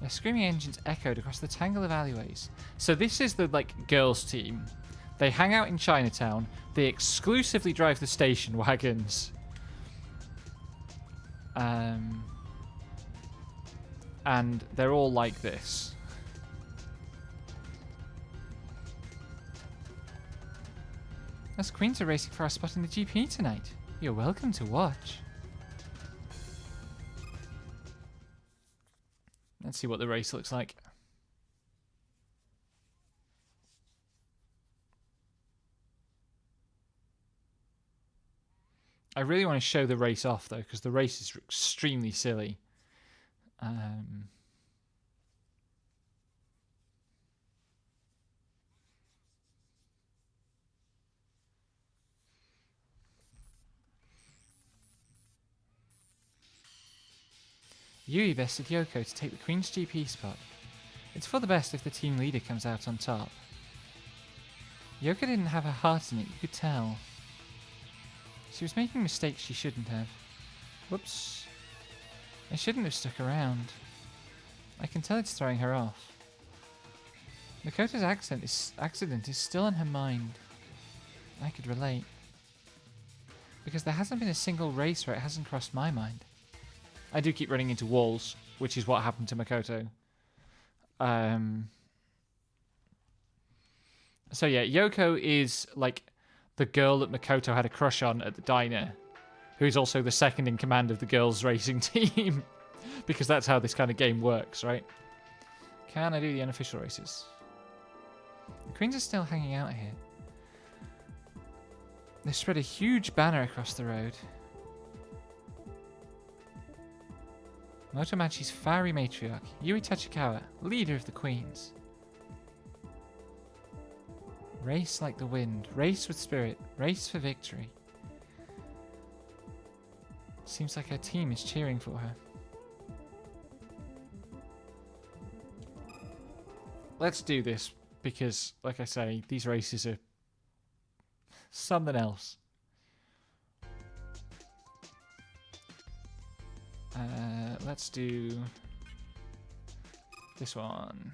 Their screaming engines echoed across the tangle of alleyways. So this is the, like, girls' team. They hang out in Chinatown. They exclusively drive the station wagons. And they're all like this. Us Queens are racing for our spot in the GP tonight. You're welcome to watch. Let's see what the race looks like. I really want to show the race off, though, because the race is extremely silly. Yui bested Yoko to take the Queen's GP spot. It's for the best if the team leader comes out on top. Yoko didn't have her heart in it, you could tell. She was making mistakes she shouldn't have. Whoops. I shouldn't have stuck around. I can tell it's throwing her off. Makoto's accident is still on her mind. I could relate. Because there hasn't been a single race where it hasn't crossed my mind. I do keep running into walls, which is what happened to Makoto. So yeah, Yoko is like the girl that Makoto had a crush on at the diner, who's also the second in command of the girls' racing team. Because that's how this kind of game works, right? Can I do the unofficial races? The Queens are still hanging out here. They spread a huge banner across the road. Motomachi's fiery matriarch, Yui Tachikawa, leader of the Queens. Race like the wind, race with spirit, race for victory. Seems like her team is cheering for her. Let's do this, because, like I say, these races are something else. Let's do this one.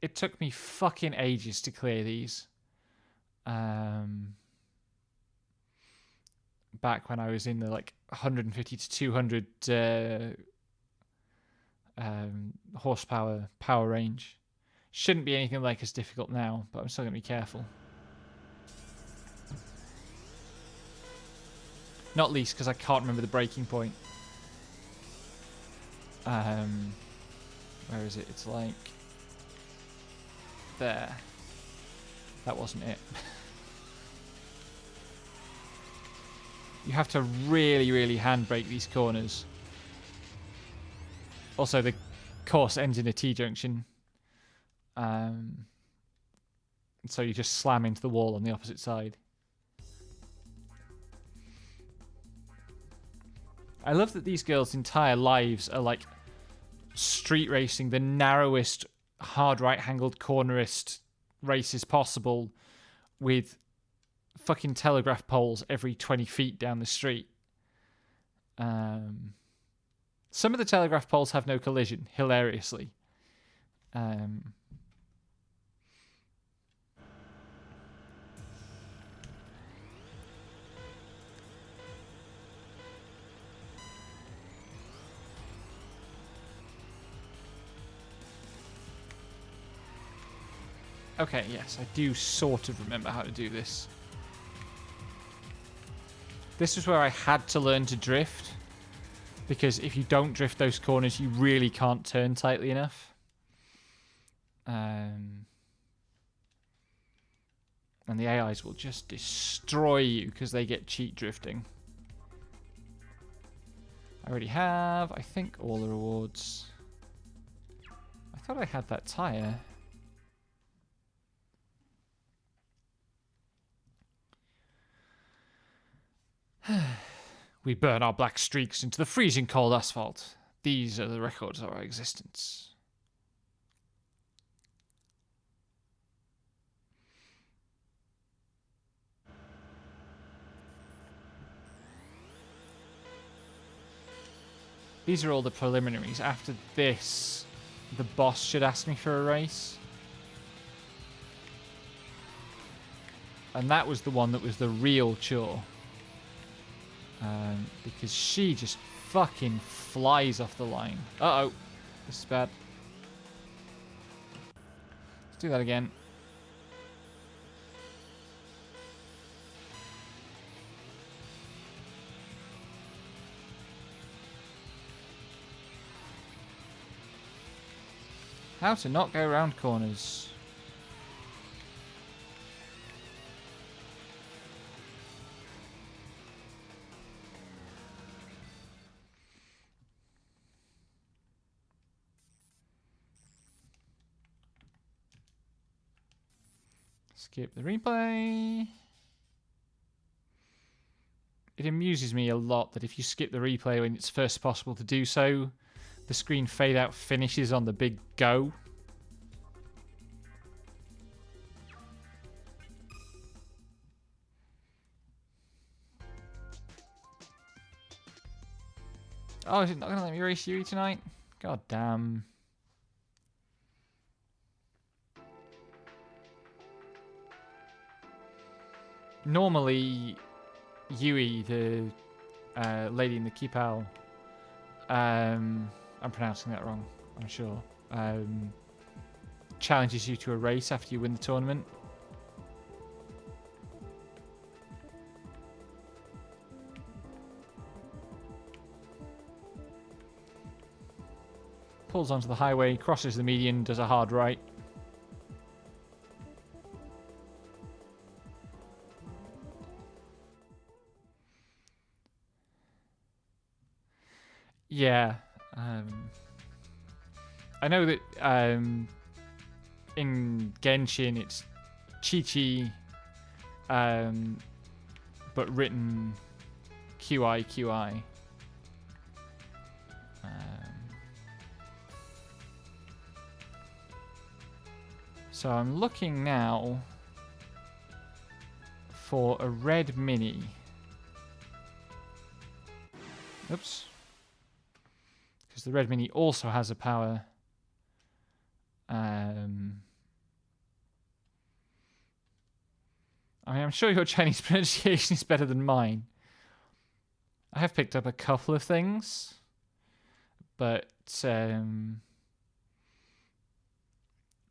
It took me fucking ages to clear these. Back when I was in the like 150 to 200 horsepower power range. Shouldn't be anything like as difficult now, but I'm still going to be careful. Not least because I can't remember the breaking point. Where is it? It's like there. That wasn't it. You have to really, really handbrake these corners. Also, the course ends in a T-junction. So you just slam into the wall on the opposite side. I love that these girls' entire lives are like street racing, the narrowest, hard right-angled cornerist races possible with fucking telegraph poles every 20 feet down the street. Some of the telegraph poles have no collision, hilariously. Okay, yes, I do sort of remember how to do this. This was where I had to learn to drift, because if you don't drift those corners, you really can't turn tightly enough. And the AIs will just destroy you because they get cheat drifting. I already have, I think, all the rewards. I thought I had that tire. We burn our black streaks into the freezing cold asphalt. These are the records of our existence. These are all the preliminaries. After this, the boss should ask me for a race. And that was the one that was the real chore. Because she just fucking flies off the line. Uh-oh. This is bad. Let's do that again. How to not go around corners. Skip the replay. It amuses me a lot that if you skip the replay when it's first possible to do so, the screen fade out finishes on the big go. Oh, is it not going to let me race Yui tonight? God damn. Normally, Yui, the lady in the Kipao, I'm pronouncing that wrong, I'm sure, challenges you to a race after you win the tournament. Pulls onto the highway, crosses the median, does a hard right. Yeah. I know that in Genshin it's Chi-Chi, but written QI. So I'm looking now for a red mini. Oops. Because the red mini also has a power. I mean, I'm sure your Chinese pronunciation is better than mine. I have picked up a couple of things, but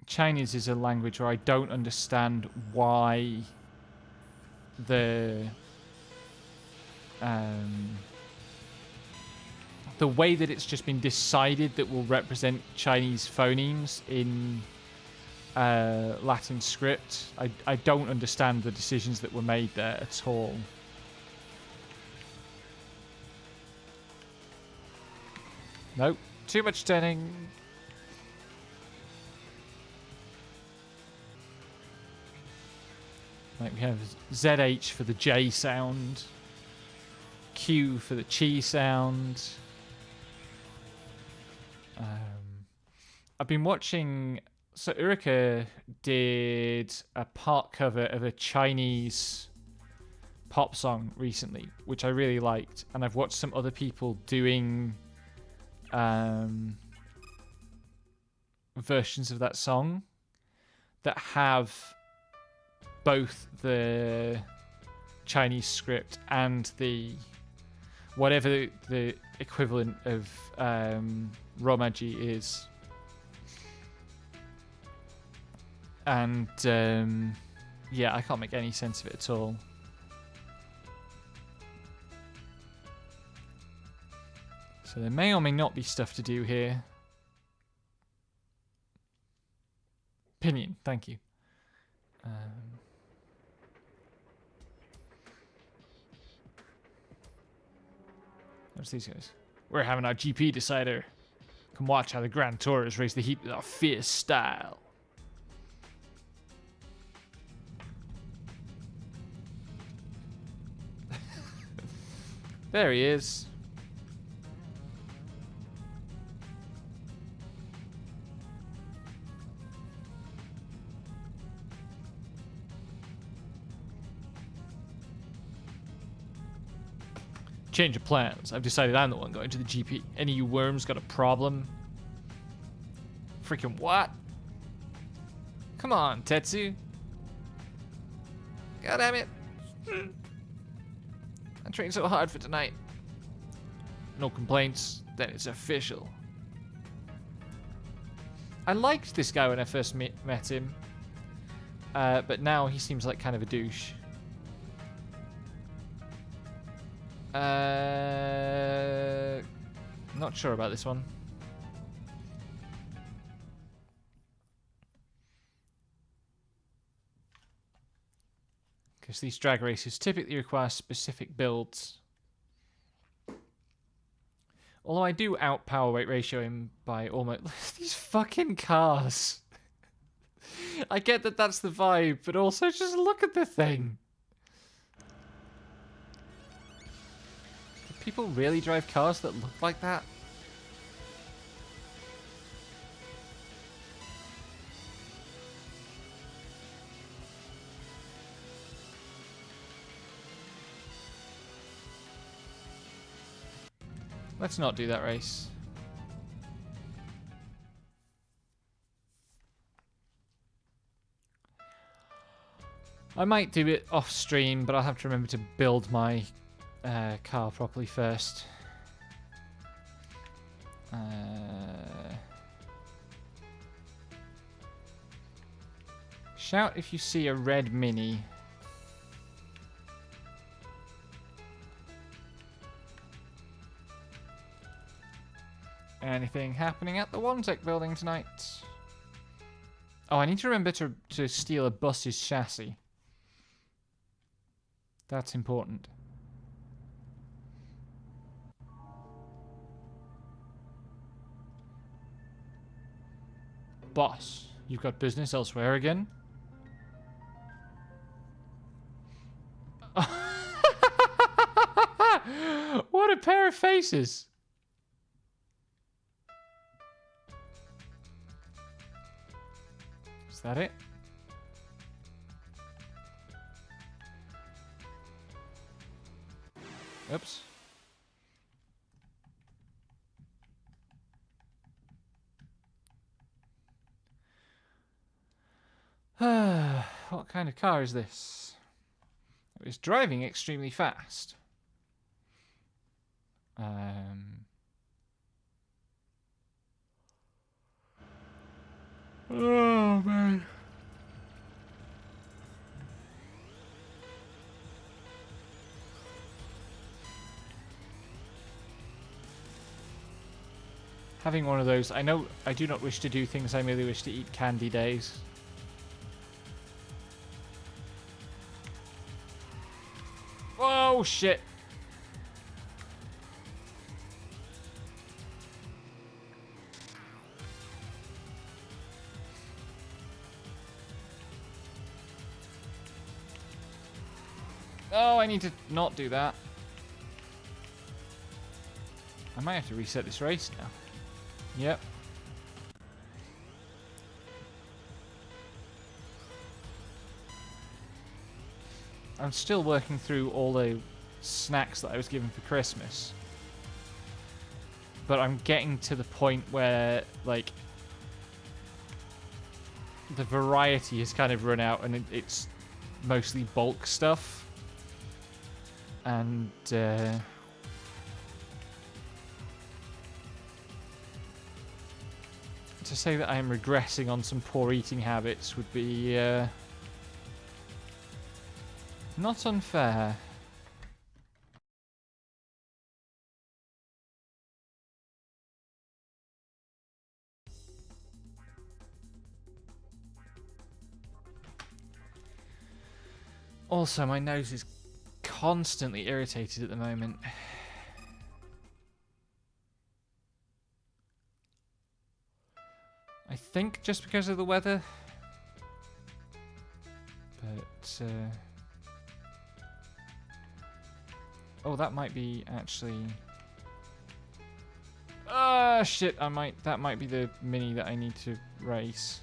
Chinese is a language where I don't understand why the way that it's just been decided that will represent Chinese phonemes in Latin script. I don't understand the decisions that were made there at all. Nope, too much turning. Like we have ZH for the J sound, Q for the Chi sound. I've been watching. So Urika did a part cover of a Chinese pop song recently, which I really liked, and I've watched some other people doing versions of that song that have both the Chinese script and the whatever the equivalent of Romaji is. And yeah, I can't make any sense of it at all. So there may or may not be stuff to do here. Pinion, thank you. What's these guys? We're having our GP decider. Come watch how the Grand Tourists raise the heat with our fierce style. There he is. Change of plans. I've decided I'm the one going to the GP. Any of you worms got a problem? Freaking what? Come on, Tetsu. God damn it. I trained so hard for tonight. No complaints, then it's official. I liked this guy when I first met him. But now he seems like kind of a douche. Not sure about this one. Because these drag races typically require specific builds. Although I do out power weight ratio him by almost... These fucking cars. I get that that's the vibe, but also just look at the thing. Do people really drive cars that look like that? Let's not do that race. I might do it off stream, but I'll have to remember to build my car properly first. Shout if you see a red Mini. Anything happening at the One Tech building tonight? Oh, I need to remember to steal a bus's chassis. That's important. Boss, you've got business elsewhere again? What a pair of faces! Is that it? Oops. What kind of car is this? It was driving extremely fast. Oh, man. Having one of those, I know I do not wish to do things, I merely wish to eat candy days. Oh, shit. Oh, I need to not do that. I might have to reset this race now. Yep. I'm still working through all the snacks that I was given for Christmas. But I'm getting to the point where, like, the variety has kind of run out and it's mostly bulk stuff. And, to say that I am regressing on some poor eating habits would be not unfair. Also, my nose is constantly irritated at the moment. I think just because of the weather. But, oh, that might be actually... Ah, shit, that might be the mini that I need to race.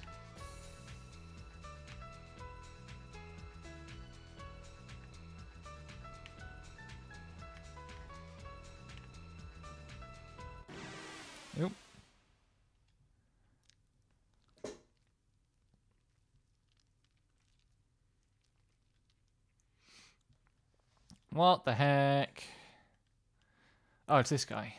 Nope. What the heck? Oh, it's this guy.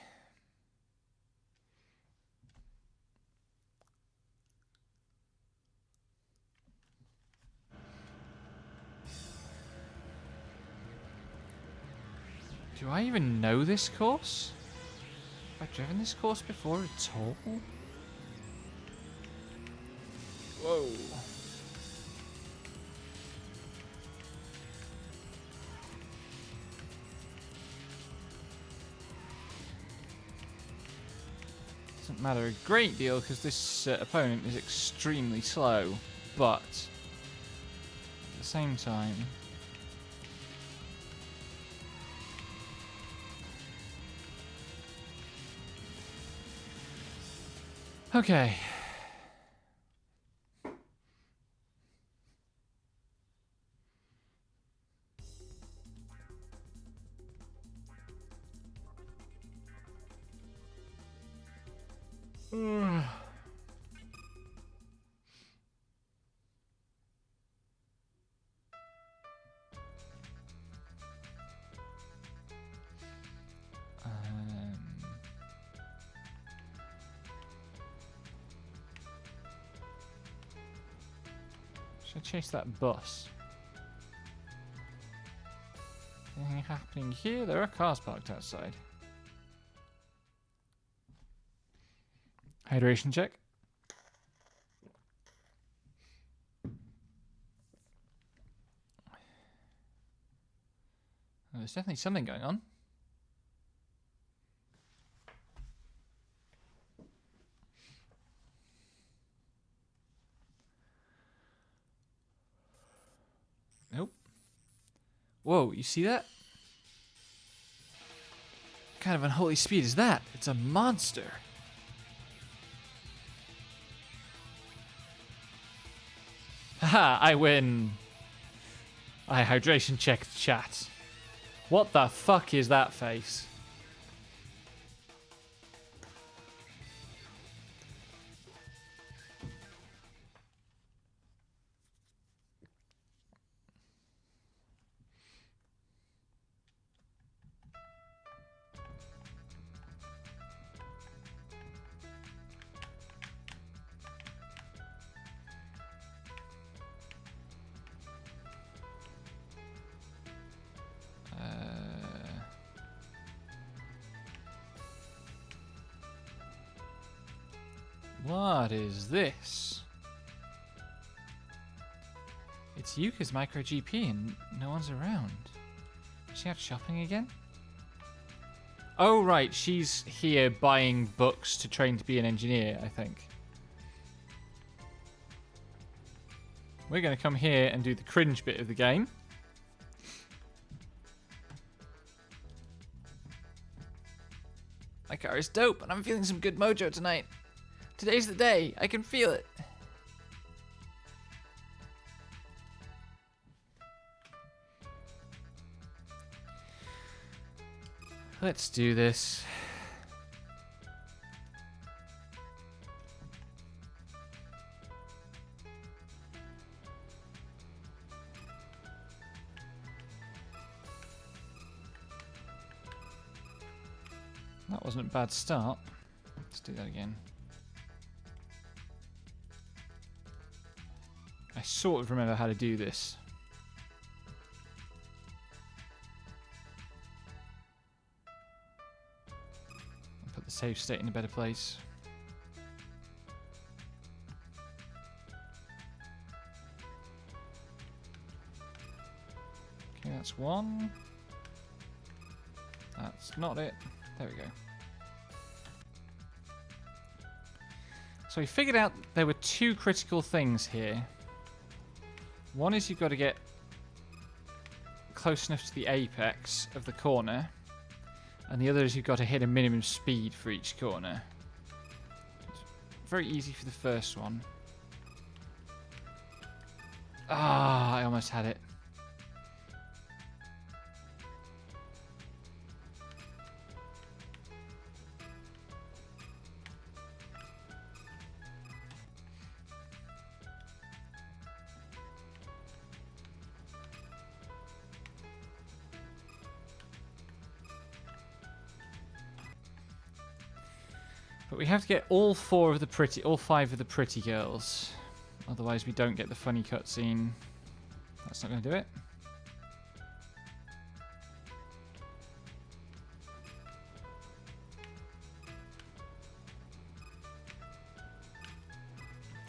Do I even know this course? Have I driven this course before at all? Whoa. Doesn't matter a great deal because this opponent is extremely slow, but at the same time... Okay. Should I chase that bus? Anything happening here? There are cars parked outside. Hydration check. Oh, there's definitely something going on. Nope. Whoa, you see that? What kind of unholy speed is that? It's a monster. Haha, I win. I hydration checked chat. What the fuck is that face? What is this? It's Yuka's Micro GP and no one's around. Is she out shopping again? Oh right, she's here buying books to train to be an engineer, I think. We're going to come here and do the cringe bit of the game. My car is dope and I'm feeling some good mojo tonight. Today's the day. I can feel it. Let's do this. That wasn't a bad start. Let's do that again. sort of remember how to do this. I'll put the save state in a better place. Okay, that's one. That's not it. There we go. So we figured out there were two critical things here. One is you've got to get close enough to the apex of the corner. And the other is you've got to hit a minimum speed for each corner. It's very easy for the first one. Ah, I almost had it. But we have to get all five of the pretty girls. Otherwise we don't get the funny cutscene. That's not going to do it.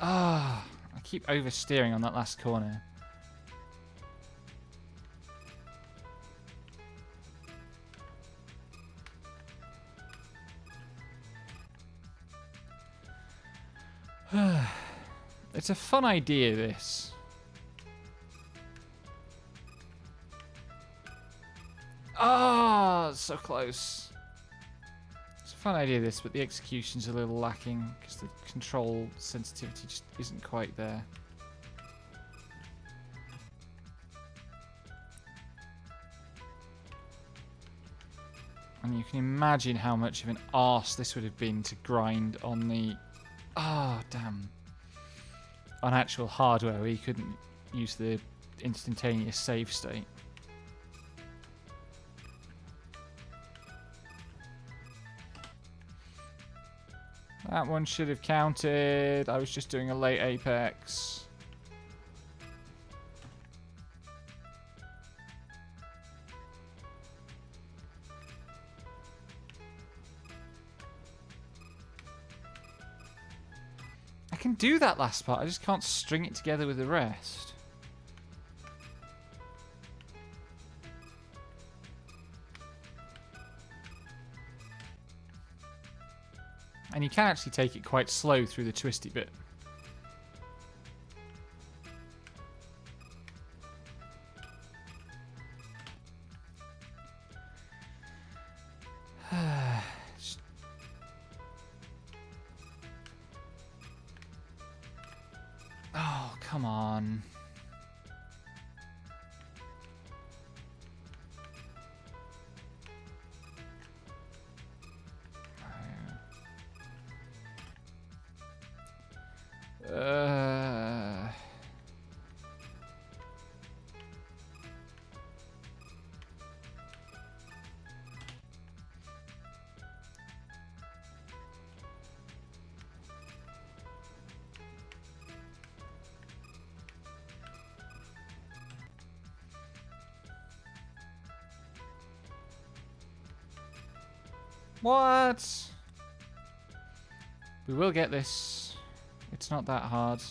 Ah, I keep oversteering on that last corner. It's a fun idea, this. Ah, so close. It's a fun idea, this, but the execution's a little lacking because the control sensitivity just isn't quite there. And you can imagine how much of an arse this would have been to grind on the... Ah, damn. On actual hardware where you couldn't use the instantaneous save state. That one should have counted. I was just doing a late apex. I can do that last part, I just can't string it together with the rest. And you can actually take it quite slow through the twisty bit. Oh, come on. What? We will get this. It's not that hard.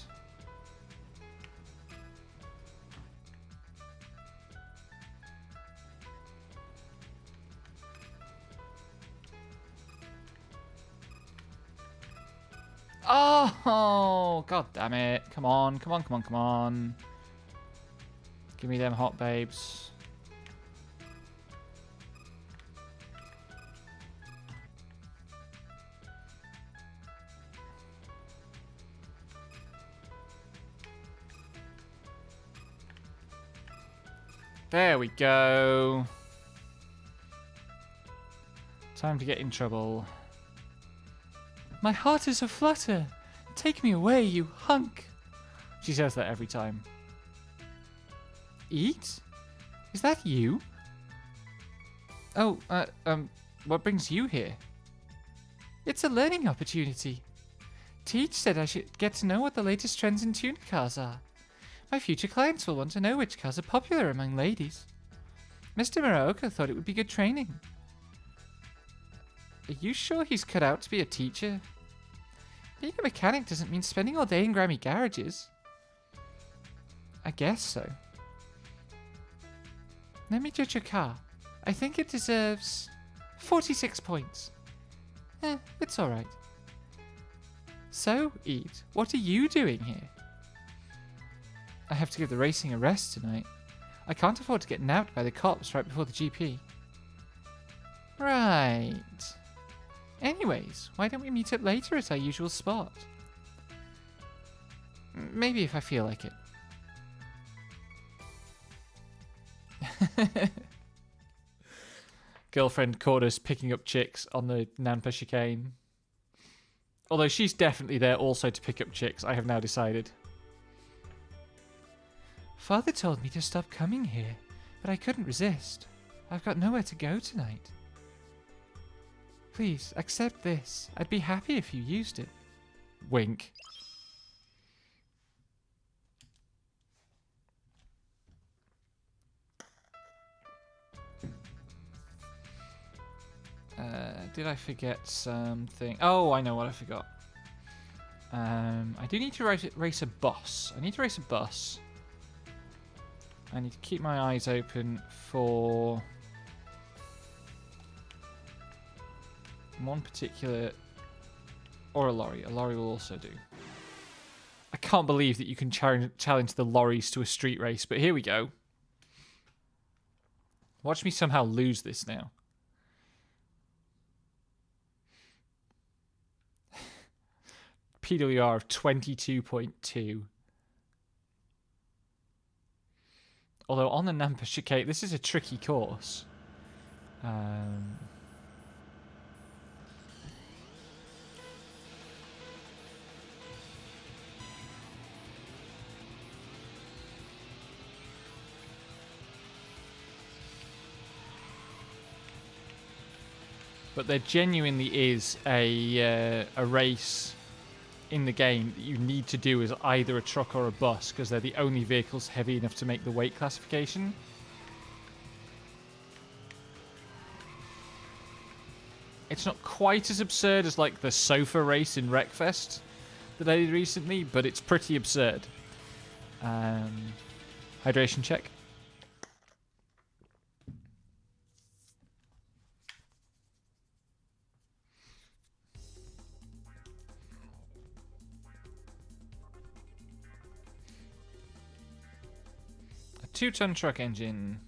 Oh, god damn it. Come on, come on, come on, come on. Give me them hot babes. There we go. Time to get in trouble. My heart is aflutter. Take me away, you hunk. She says that every time. Eat? Is that you? Oh, what brings you here? It's a learning opportunity. Teach said I should get to know what the latest trends in tuner cars are. My future clients will want to know which cars are popular among ladies. Mr. Muraoka thought it would be good training. Are you sure he's cut out to be a teacher? Being a mechanic doesn't mean spending all day in grimy garages. I guess so. Let me judge your car. I think it deserves 46 points. It's alright. So, Ede, what are you doing here? I have to give the racing a rest tonight. I can't afford to get nabbed by the cops right before the GP. Right. Anyways, why don't we meet up later at our usual spot? Maybe if I feel like it. Girlfriend caught us picking up chicks on the Nampa chicane. Although she's definitely there also to pick up chicks, I have now decided. Father told me to stop coming here, but I couldn't resist. I've got nowhere to go tonight. Please, accept this. I'd be happy if you used it. Wink. Did I forget something? Oh, I know what I forgot. I do need to race a bus. I need to race a bus. I need to keep my eyes open for one particular, or a lorry. A lorry will also do. I can't believe that you can challenge the lorries to a street race, but here we go. Watch me somehow lose this now. PWR of 22.2. Although on the Nampa chicane, this is a tricky course. But there genuinely is a race in the game that you need to do as either a truck or a bus, because they're the only vehicles heavy enough to make the weight classification. It's not quite as absurd as like the sofa race in Wreckfest that I did recently, but it's pretty absurd. Hydration check. A 2-ton truck engine.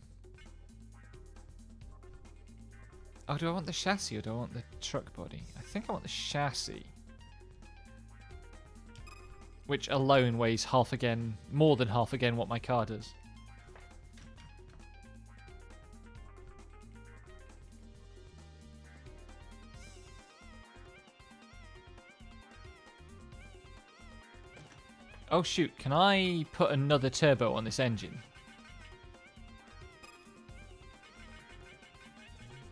Oh, do I want the chassis or do I want the truck body? I think I want the chassis. Which alone weighs half again, more than half again what my car does. Oh shoot, can I put another turbo on this engine?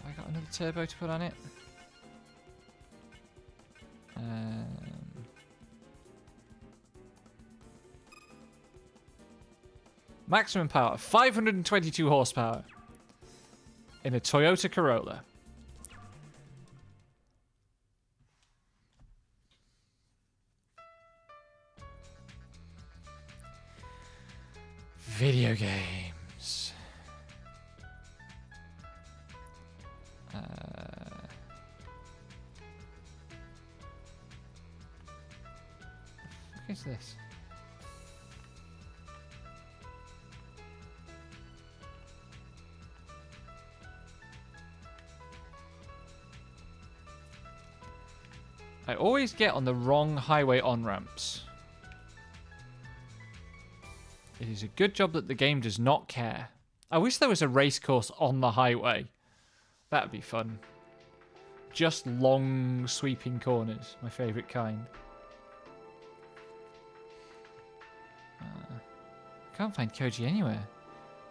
Have I got another turbo to put on it? Maximum power, 522 horsepower in a Toyota Corolla. Video games. What is this? I always get on the wrong highway on-ramps. It is a good job that the game does not care. I wish there was a race course on the highway. That would be fun. Just long, sweeping corners. My favourite kind. Can't find Koji anywhere.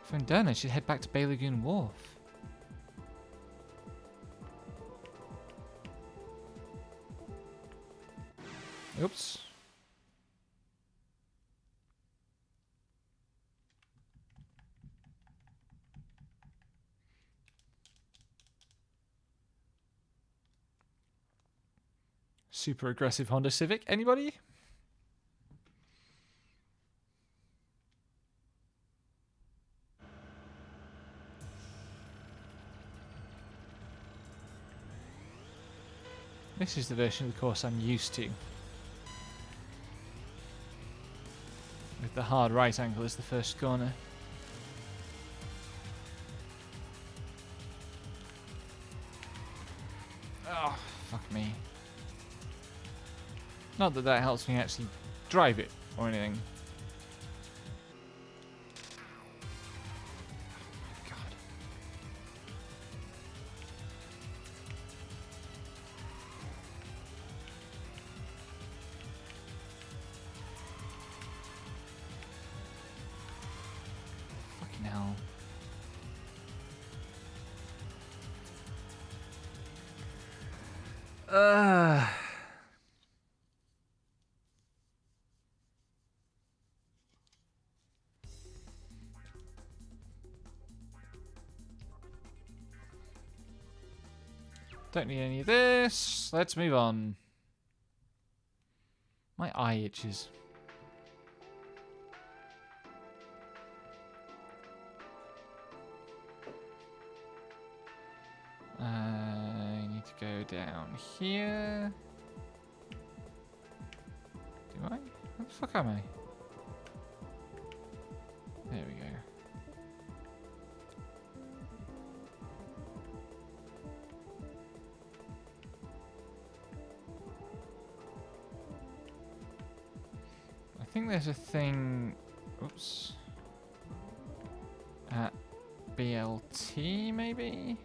If I'm done, I should head back to Bay Lagoon Wharf. Oops. Super aggressive Honda Civic. Anybody? This is the version of the course I'm used to. With the hard right angle as the first corner. Oh, fuck me. Not that that helps me actually drive it or anything. God. Fucking hell. Don't need any of this. Let's move on. My eye itches. I need to go down here. Do I? Where the fuck am I? There we go. I think there's a thing. Oops. At BLT, maybe?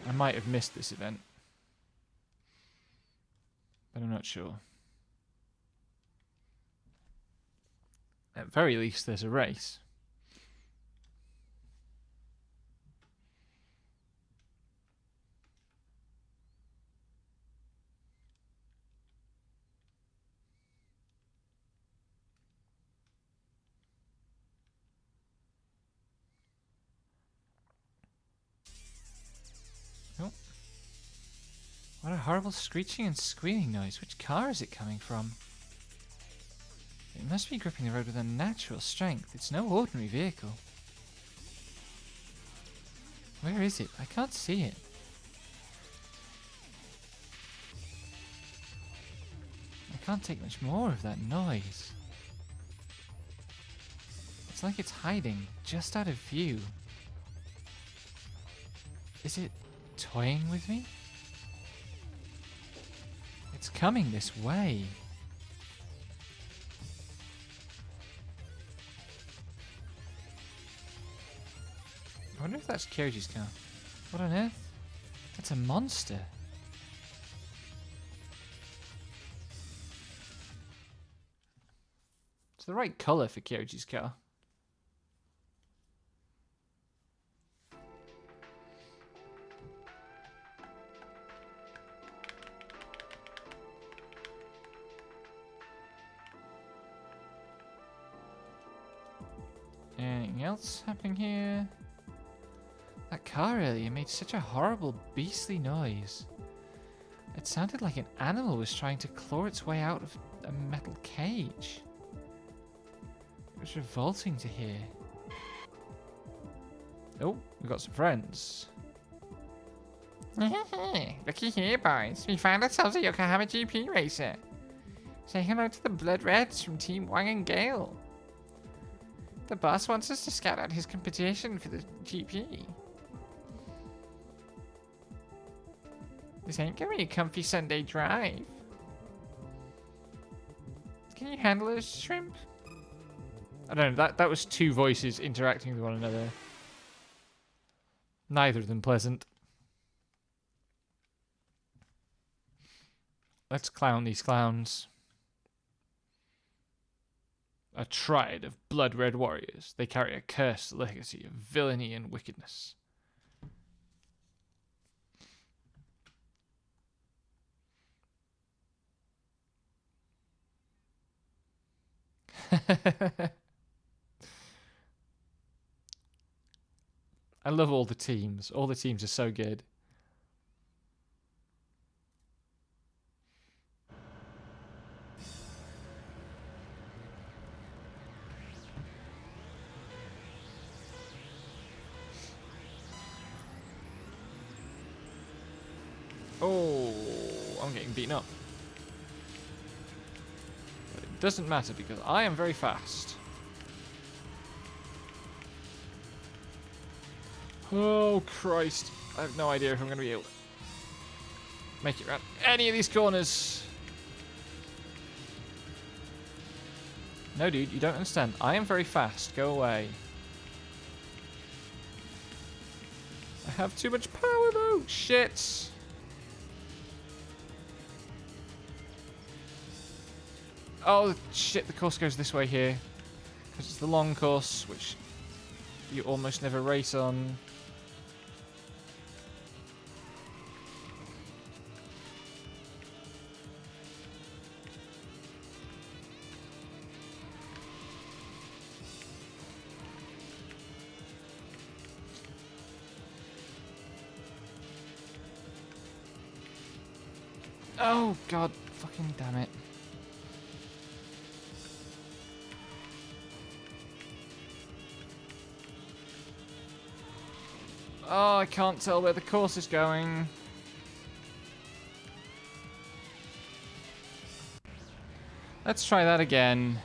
I might have missed this event, but I'm not sure. At very least, there's a race. Oh. What a horrible screeching and squealing noise. Which car is it coming from? It must be gripping the road with unnatural strength. It's no ordinary vehicle. Where is it? I can't see it. I can't take much more of that noise. It's like it's hiding just out of view. Is it toying with me? It's coming this way. I wonder if that's Kyoji's car. What on earth? That's a monster. It's the right colour for Kyoji's car. Anything else happening here? That car earlier made such a horrible, beastly noise. It sounded like an animal was trying to claw its way out of a metal cage. It was revolting to hear. Oh, we got some friends. Looky here, boys. We found ourselves a Yokohama GP racer. Say hello to the Blood Reds from Team Wang and Gale. The boss wants us to scout out his competition for the GP. This ain't gonna be a comfy Sunday drive. Can you handle a shrimp? I don't know, that was two voices interacting with one another. Neither of them pleasant. Let's clown these clowns. A triad of blood-red warriors. They carry a cursed legacy of villainy and wickedness. I love all the teams. All the teams are so good. Oh, I'm getting beaten up. But it doesn't matter because I am very fast. Oh, Christ. I have no idea if I'm going to be able to make it around any of these corners. No, dude, you don't understand. I am very fast. Go away. I have too much power, though. Shit. Oh, shit. The course goes this way here. Because it's the long course, which you almost never race on. Oh, God. Fucking damn it. Oh, I can't tell where the course is going. Let's try that again.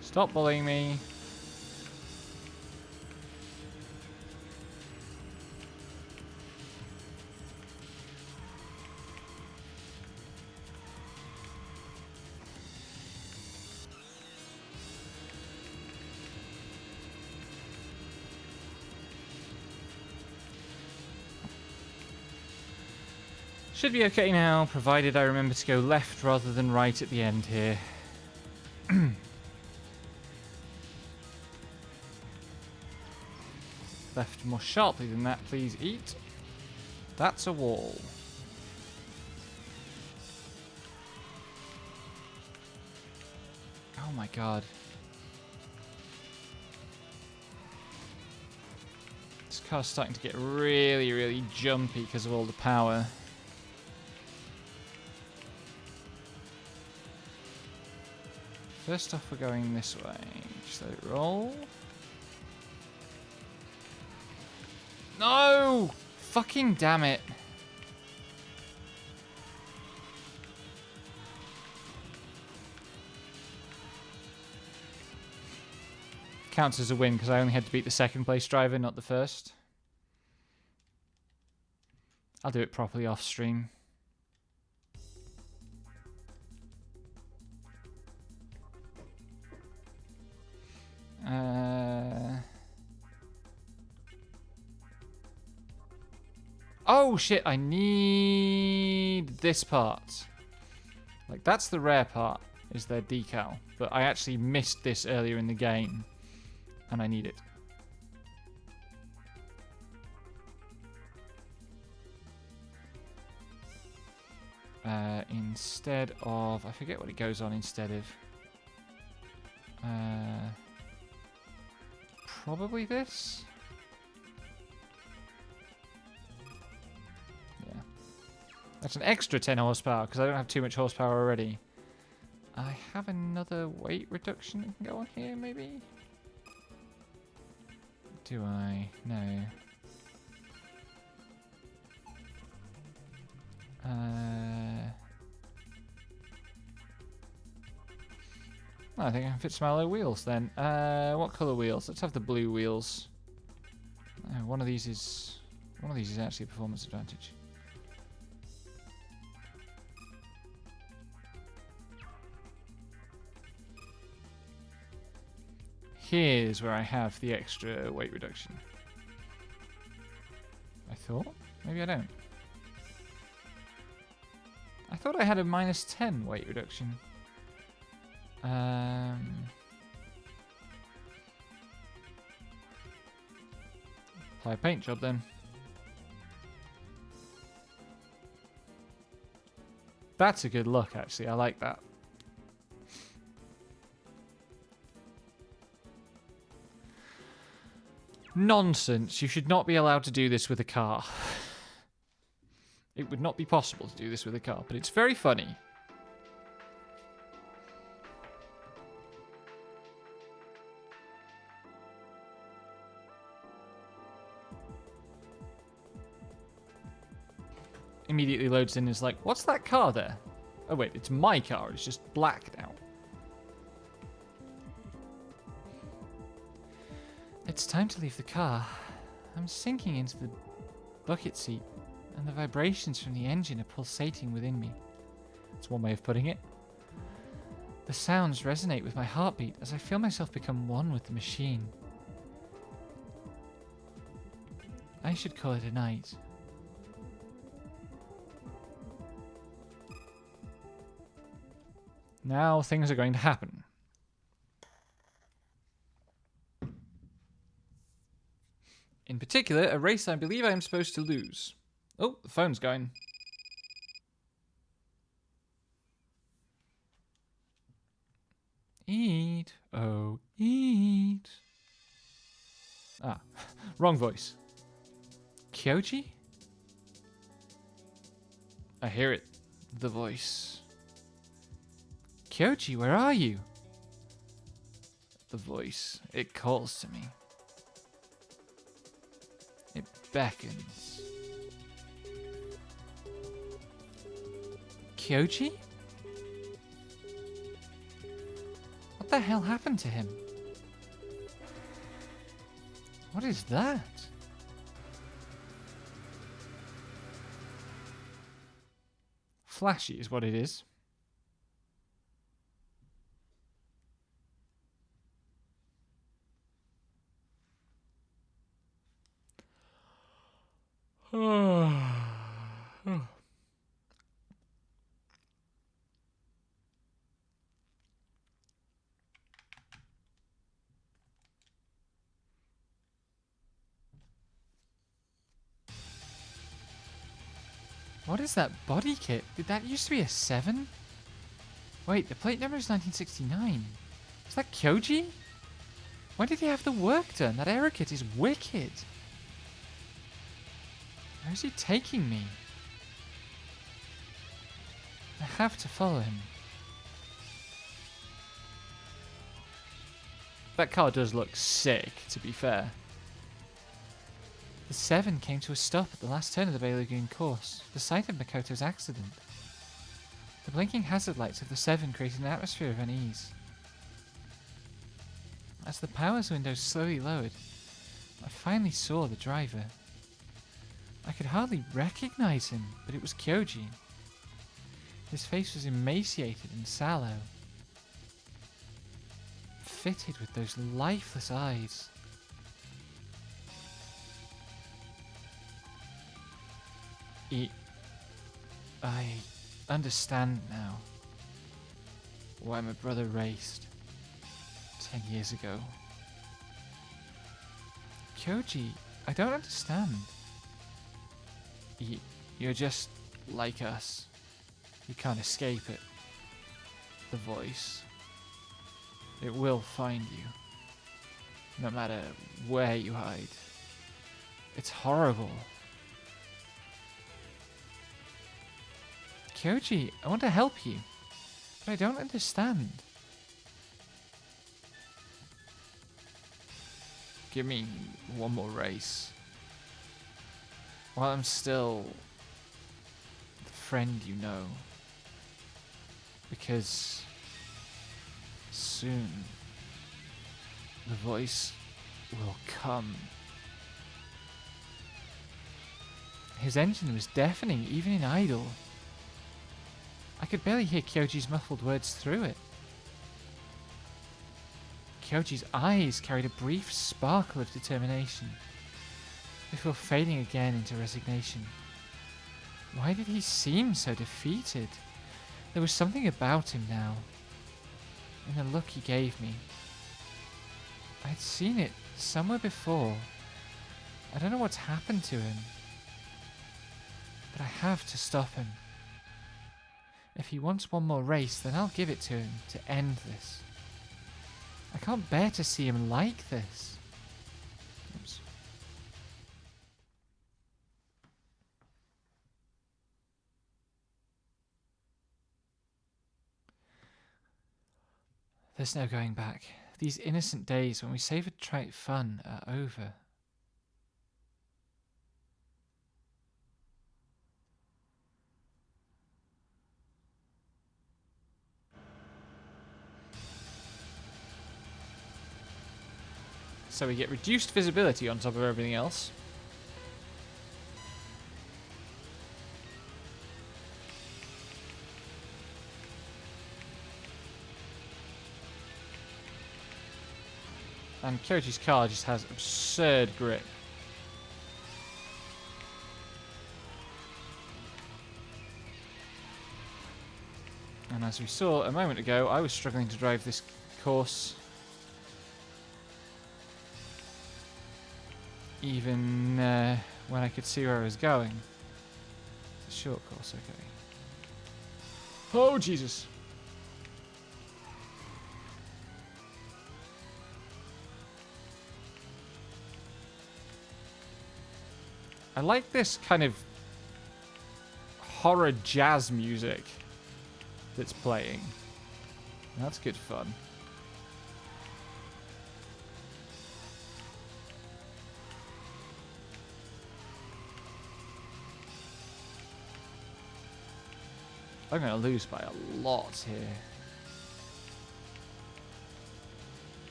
Stop bullying me. Should be okay now, provided I remember to go left rather than right at the end here. Left more sharply than that, please, eat. That's a wall. Oh my god. This car's starting to get really, really jumpy because of all the power. First off, we're going this way. Just let it roll. No! Fucking damn it. Counts as a win because I only had to beat the second place driver, not the first. I'll do it properly off stream. Oh shit, I need this part. Like, that's the rare part, is their decal. But I actually missed this earlier in the game. And I need it. Instead of... I forget what it goes on instead of. Probably this? Yeah. That's an extra 10 horsepower because I don't have too much horsepower already. I have another weight reduction that can go on here, maybe? Do I? No. I think I can fit some alloy wheels then. What colour wheels? Let's have the blue wheels. One of these is actually a performance advantage. Here's where I have the extra weight reduction. I thought. Maybe I don't. I thought I had a minus 10 weight reduction. Apply a paint job then. That's a good look, actually. I like that. Nonsense. You should not be allowed to do this with a car. It would not be possible to do this with a car, but it's very funny. immediately loads in and is like, what's that car there? Oh wait, it's my car. It's just black now. It's time to leave the car. I'm sinking into the bucket seat, and the vibrations from the engine are pulsating within me. That's one way of putting it. The sounds resonate with my heartbeat as I feel myself become one with the machine. I should call it a night. Now things are going to happen. In particular, a race I believe I am supposed to lose. Oh, the phone's going. Eat, oh, eat. Ah, wrong voice. Kyoji? I hear it. The voice. Kyoji, where are you? The voice. It calls to me. It beckons. Kyoji? What the hell happened to him? What is that? Flashy is what it is. What is that body kit? Did that used to be a 7? Wait, the plate number is 1969. Is that Kyoji? Why did he have the work done? That error kit is wicked. Where is he taking me? I have to follow him. That car does look sick, to be fair. The 7 came to a stop at the last turn of the Bay Lagoon course, the site of Makoto's accident. The blinking hazard lights of the 7 created an atmosphere of unease. As the power's windows slowly lowered, I finally saw the driver. I could hardly recognize him, but it was Kyoji. His face was emaciated and sallow, fitted with those lifeless eyes. I understand now why my brother raced 10 years ago. Kyoji, I don't understand. You're just like us. You can't escape it. The voice. It will find you. No matter where you hide. It's horrible. Kyoji, I want to help you, but I don't understand. Give me one more race. While I'm still the friend you know. Because soon the voice will come. His engine was deafening even in idle. I could barely hear Kyoji's muffled words through it. Kyoji's eyes carried a brief sparkle of determination, before fading again into resignation. Why did he seem so defeated? There was something about him now, in the look he gave me. I'd seen it somewhere before. I don't know what's happened to him, but I have to stop him. If he wants one more race, then I'll give it to him to end this. I can't bear to see him like this. Oops. There's no going back. These innocent days when we savoured trite fun are over. So we get reduced visibility on top of everything else. And Kyoji's car just has absurd grip. And as we saw a moment ago, I was struggling to drive this course even when I could see where I was going. It's a short course, okay. Oh, Jesus. I like this kind of horror jazz music that's playing. That's good fun. I'm going to lose by a lot here.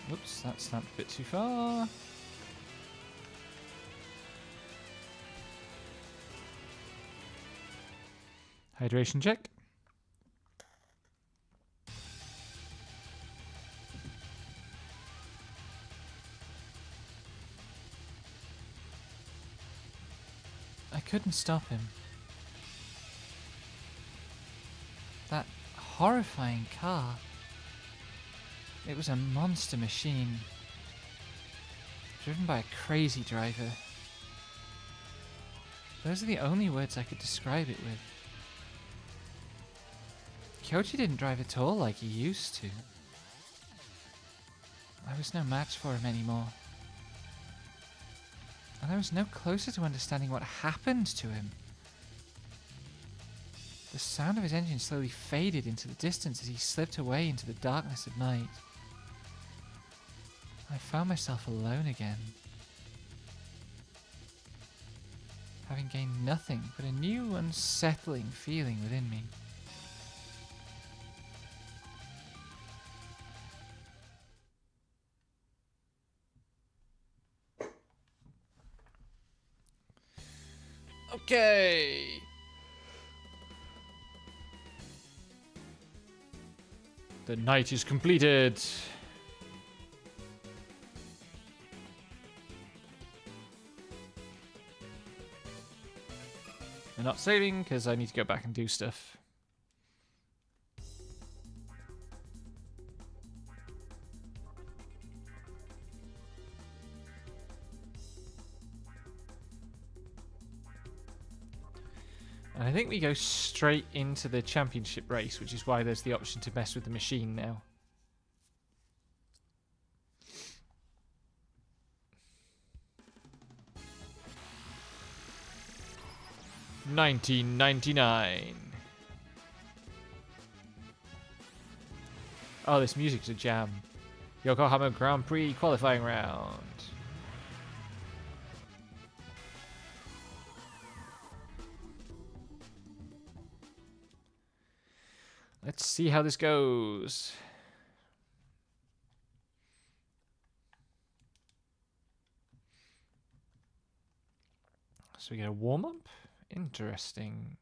Whoops, that snapped a bit too far. Hydration check. I couldn't stop him. That horrifying car. It was a monster machine, driven by a crazy driver. Those are the only words I could describe it with. Kyoji didn't drive at all like he used to. I was no match for him anymore. And I was no closer to understanding what happened to him. The sound of his engine slowly faded into the distance as he slipped away into the darkness of night. I found myself alone again, having gained nothing but a new unsettling feeling within me. Okay. The night is completed. I'm not saving because I need to go back and do stuff. And I think we go straight into the championship race, which is why there's the option to mess with the machine now. $19.99. Oh, this music's a jam. Yokohama Grand Prix qualifying round. Let's see how this goes. So we get a warm-up? Interesting.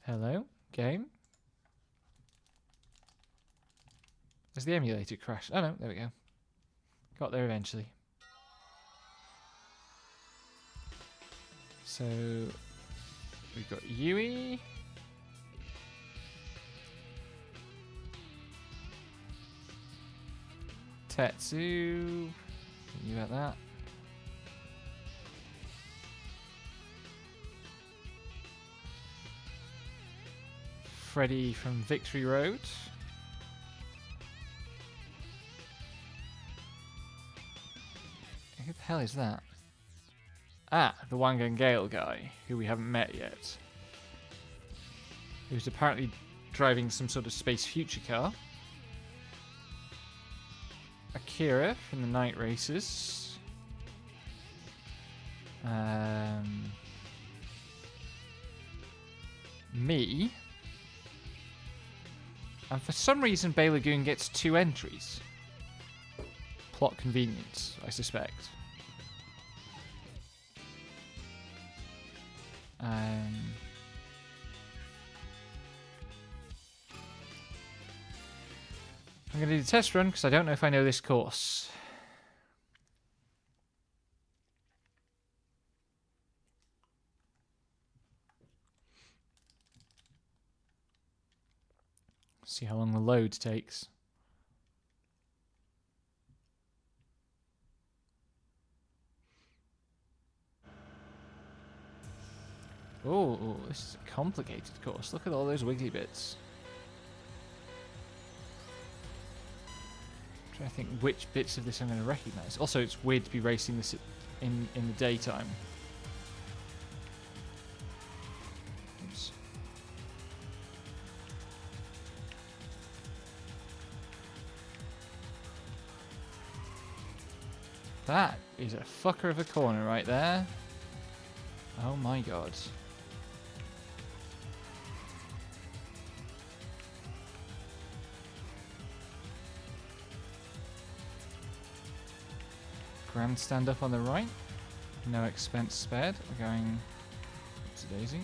Hello, game? Has the emulator crashed? Oh no, there we go. Got there eventually. So we've got Yui. Tetsu. You got that. Freddy from Victory Road. Who the hell is that? Ah, the Wangan Gale guy, who we haven't met yet. who's apparently driving some sort of space future car. Akira from the night races. Me. And for some reason, Bay Lagoon gets 2 entries. Plot convenience, I suspect. I'm going to do the test run because I don't know if I know this course. See how long the load takes. Oh, this is a complicated course. Look at all those wiggly bits. I'm trying to think which bits of this I'm going to recognise. Also, it's weird to be racing this in the daytime. Oops. That is a fucker of a corner right there. Oh my god. Grandstand up on the right. No expense spared. We're going to Daisy.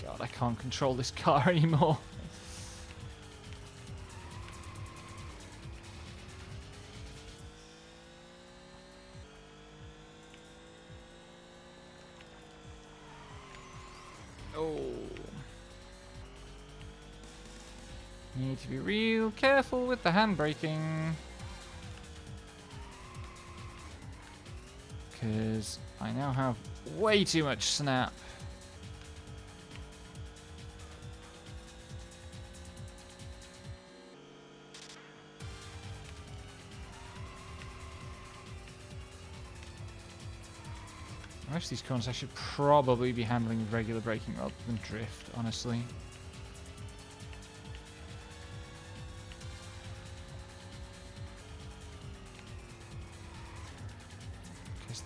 God, I can't control this car anymore. Oh. Need to be real careful with the handbraking. Because I now have way too much snap. Most of these corners I should probably be handling with regular braking rather than drift, honestly.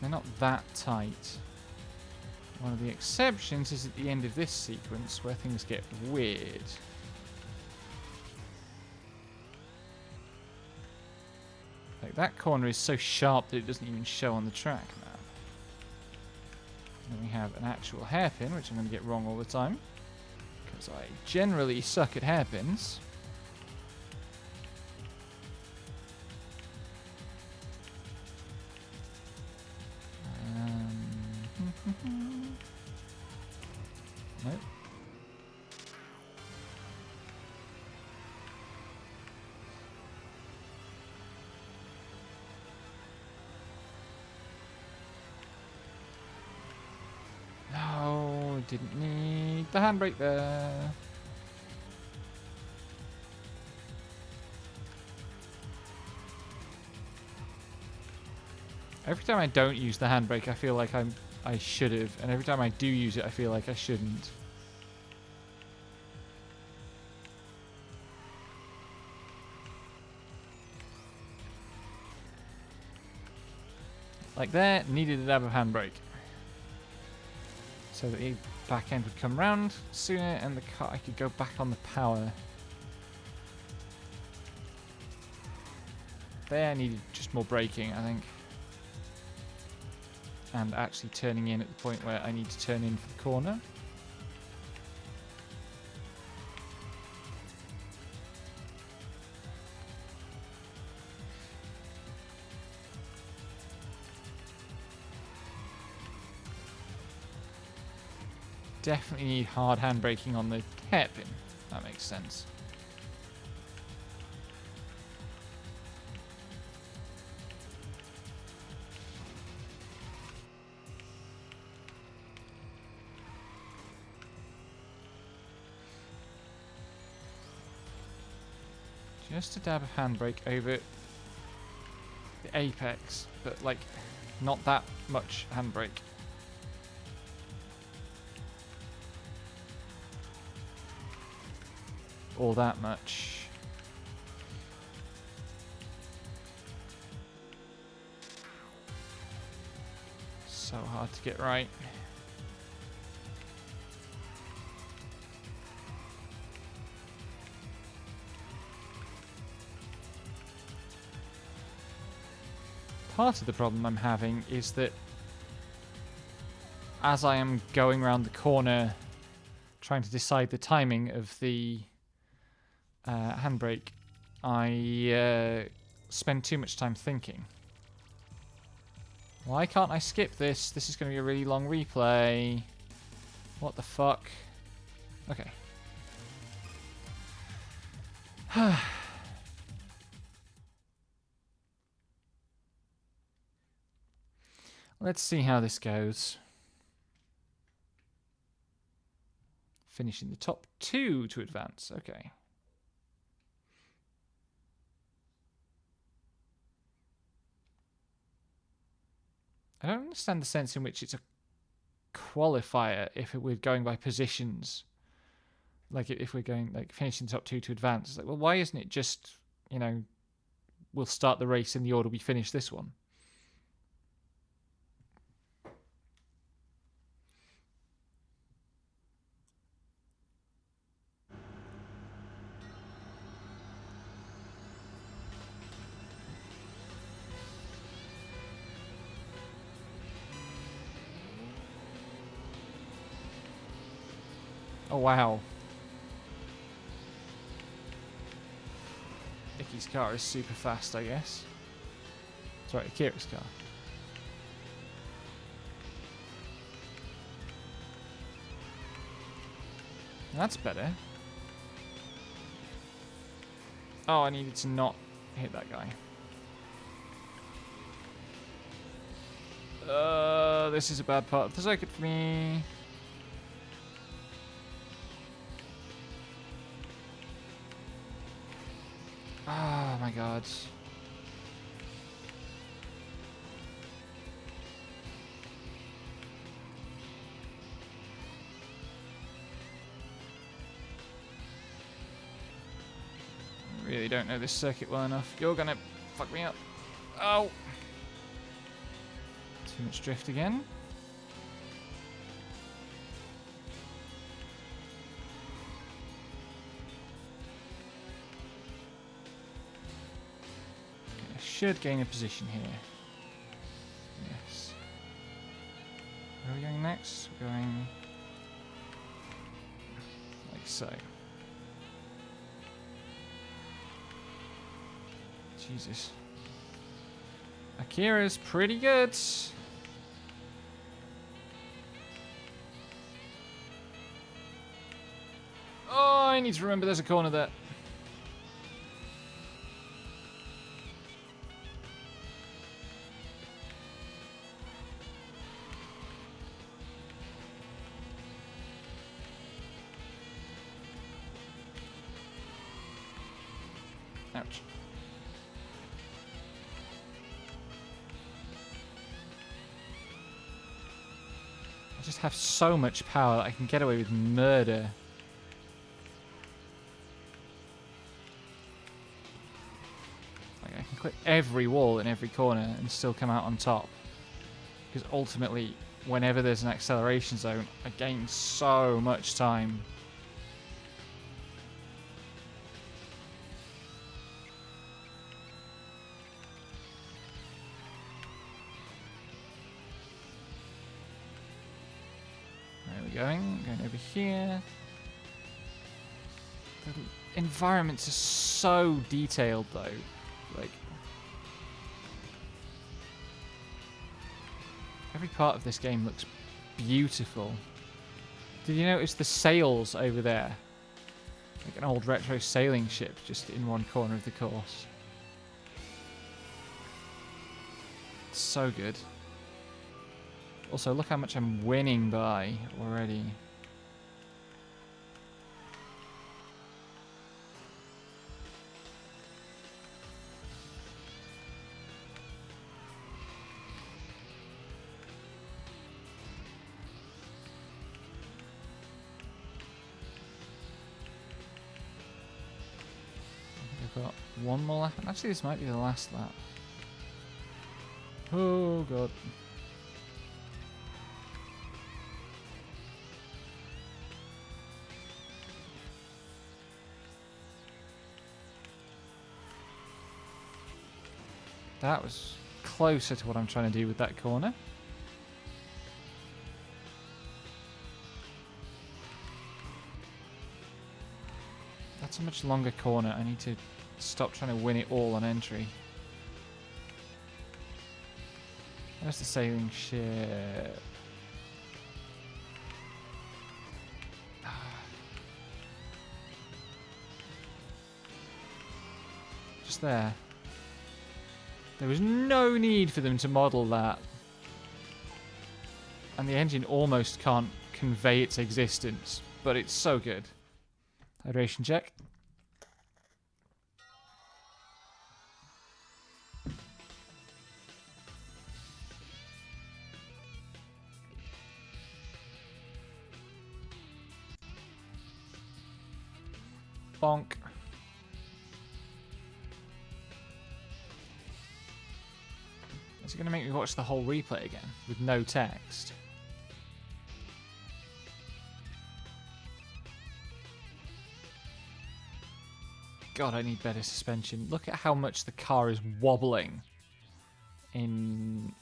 They're not that tight. One of the exceptions is at the end of this sequence where things get weird. Like that corner is so sharp that it doesn't even show on the track map. And then we have an actual hairpin, which I'm going to get wrong all the time. Because I generally suck at hairpins. Nope. No, didn't need the handbrake there. Every time I don't use the handbrake, I feel like I should have, and every time I do use it, I feel like I shouldn't. Like there, needed a dab of handbrake. So that the back end would come round sooner and the car I could go back on the power. There needed just more braking, I think. And actually turning in at the point where I need to turn in for the corner. Definitely need hard handbraking on the hairpin. That makes sense. Just a dab of handbrake over the apex, but like not that much handbrake. all that much. So hard to get right. Part of the problem I'm having is that as I am going around the corner trying to decide the timing of the handbrake, I spend too much time thinking. Why can't I skip this? This is going to be a really long replay. What the fuck? Okay. Let's see how this goes. Finishing the top 2 to advance. Okay. I don't understand the sense in which it's a qualifier if we're going by positions. Like if we're going like finishing the top 2 to advance. It's like, well, why isn't it just, you know, we'll start the race in the order we finish this one? Oh, wow. Icky's car is super fast, I guess. Sorry, Akira's car. That's better. Oh, I needed to not hit that guy. This is a bad part of the circuit for me. Oh my god. I really don't know this circuit well enough. You're gonna fuck me up. Oh! Too much drift again. Should gain a position here. Yes. Where are we going next? We're going like so. Jesus. Akira's pretty good. Oh, I need to remember there's a corner there. Ouch. I just have so much power that I can get away with murder. Like I can clip every wall in every corner and still come out on top. Because ultimately, whenever there's an acceleration zone, I gain so much time. Going over here. The environments are so detailed though. Like every part of this game looks beautiful. Did you notice the sails over there? Like an old retro sailing ship just in one corner of the course. It's so good. Also, look how much I'm winning by already. got one more lap. Actually, this might be the last lap. Oh, God. That was closer to what I'm trying to do with that corner. That's a much longer corner. I need to stop trying to win it all on entry. There's the sailing ship. Just there. There was no need for them to model that. And the engine almost can't convey its existence, but it's so good. Hydration check. Bonk. Is it going to make me watch the whole replay again with no text? God, I need better suspension. Look at how much the car is wobbling in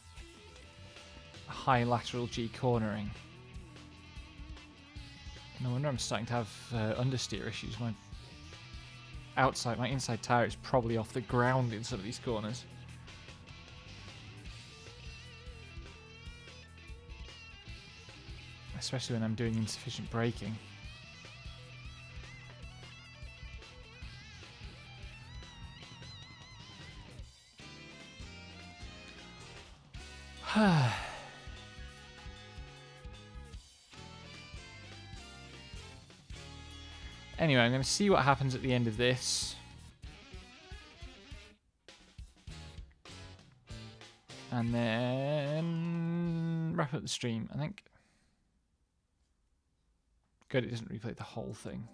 high lateral G cornering. No wonder I'm starting to have understeer issues. My inside tire is probably off the ground in some of these corners. Especially when I'm doing insufficient braking. Anyway, I'm going to see what happens at the end of this. And then wrap up the stream, I think. Good, it doesn't replay the whole thing.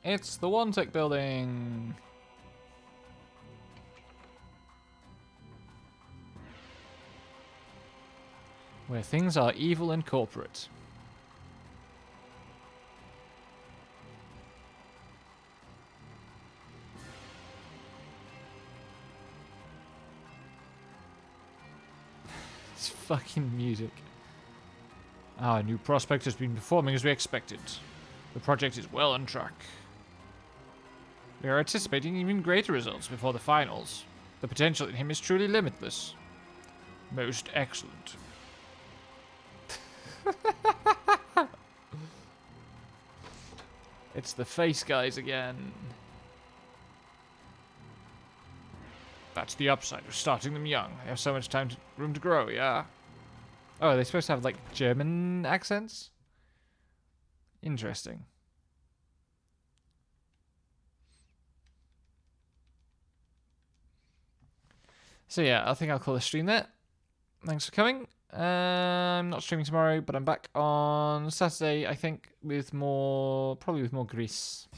It's the One Tech building. Where things are evil and corporate. It's fucking music. Our new prospect has been performing as we expected. The project is well on track. We are anticipating even greater results before the finals. The potential in him is truly limitless. Most excellent. It's the face guys again. That's the upside of starting them young. They have so much room to grow, yeah? Oh, are they supposed to have, like, German accents? Interesting. So yeah, I think I'll call this stream there. Thanks for coming. I'm not streaming tomorrow, but I'm back on Saturday, I think, with more, probably with more Grease.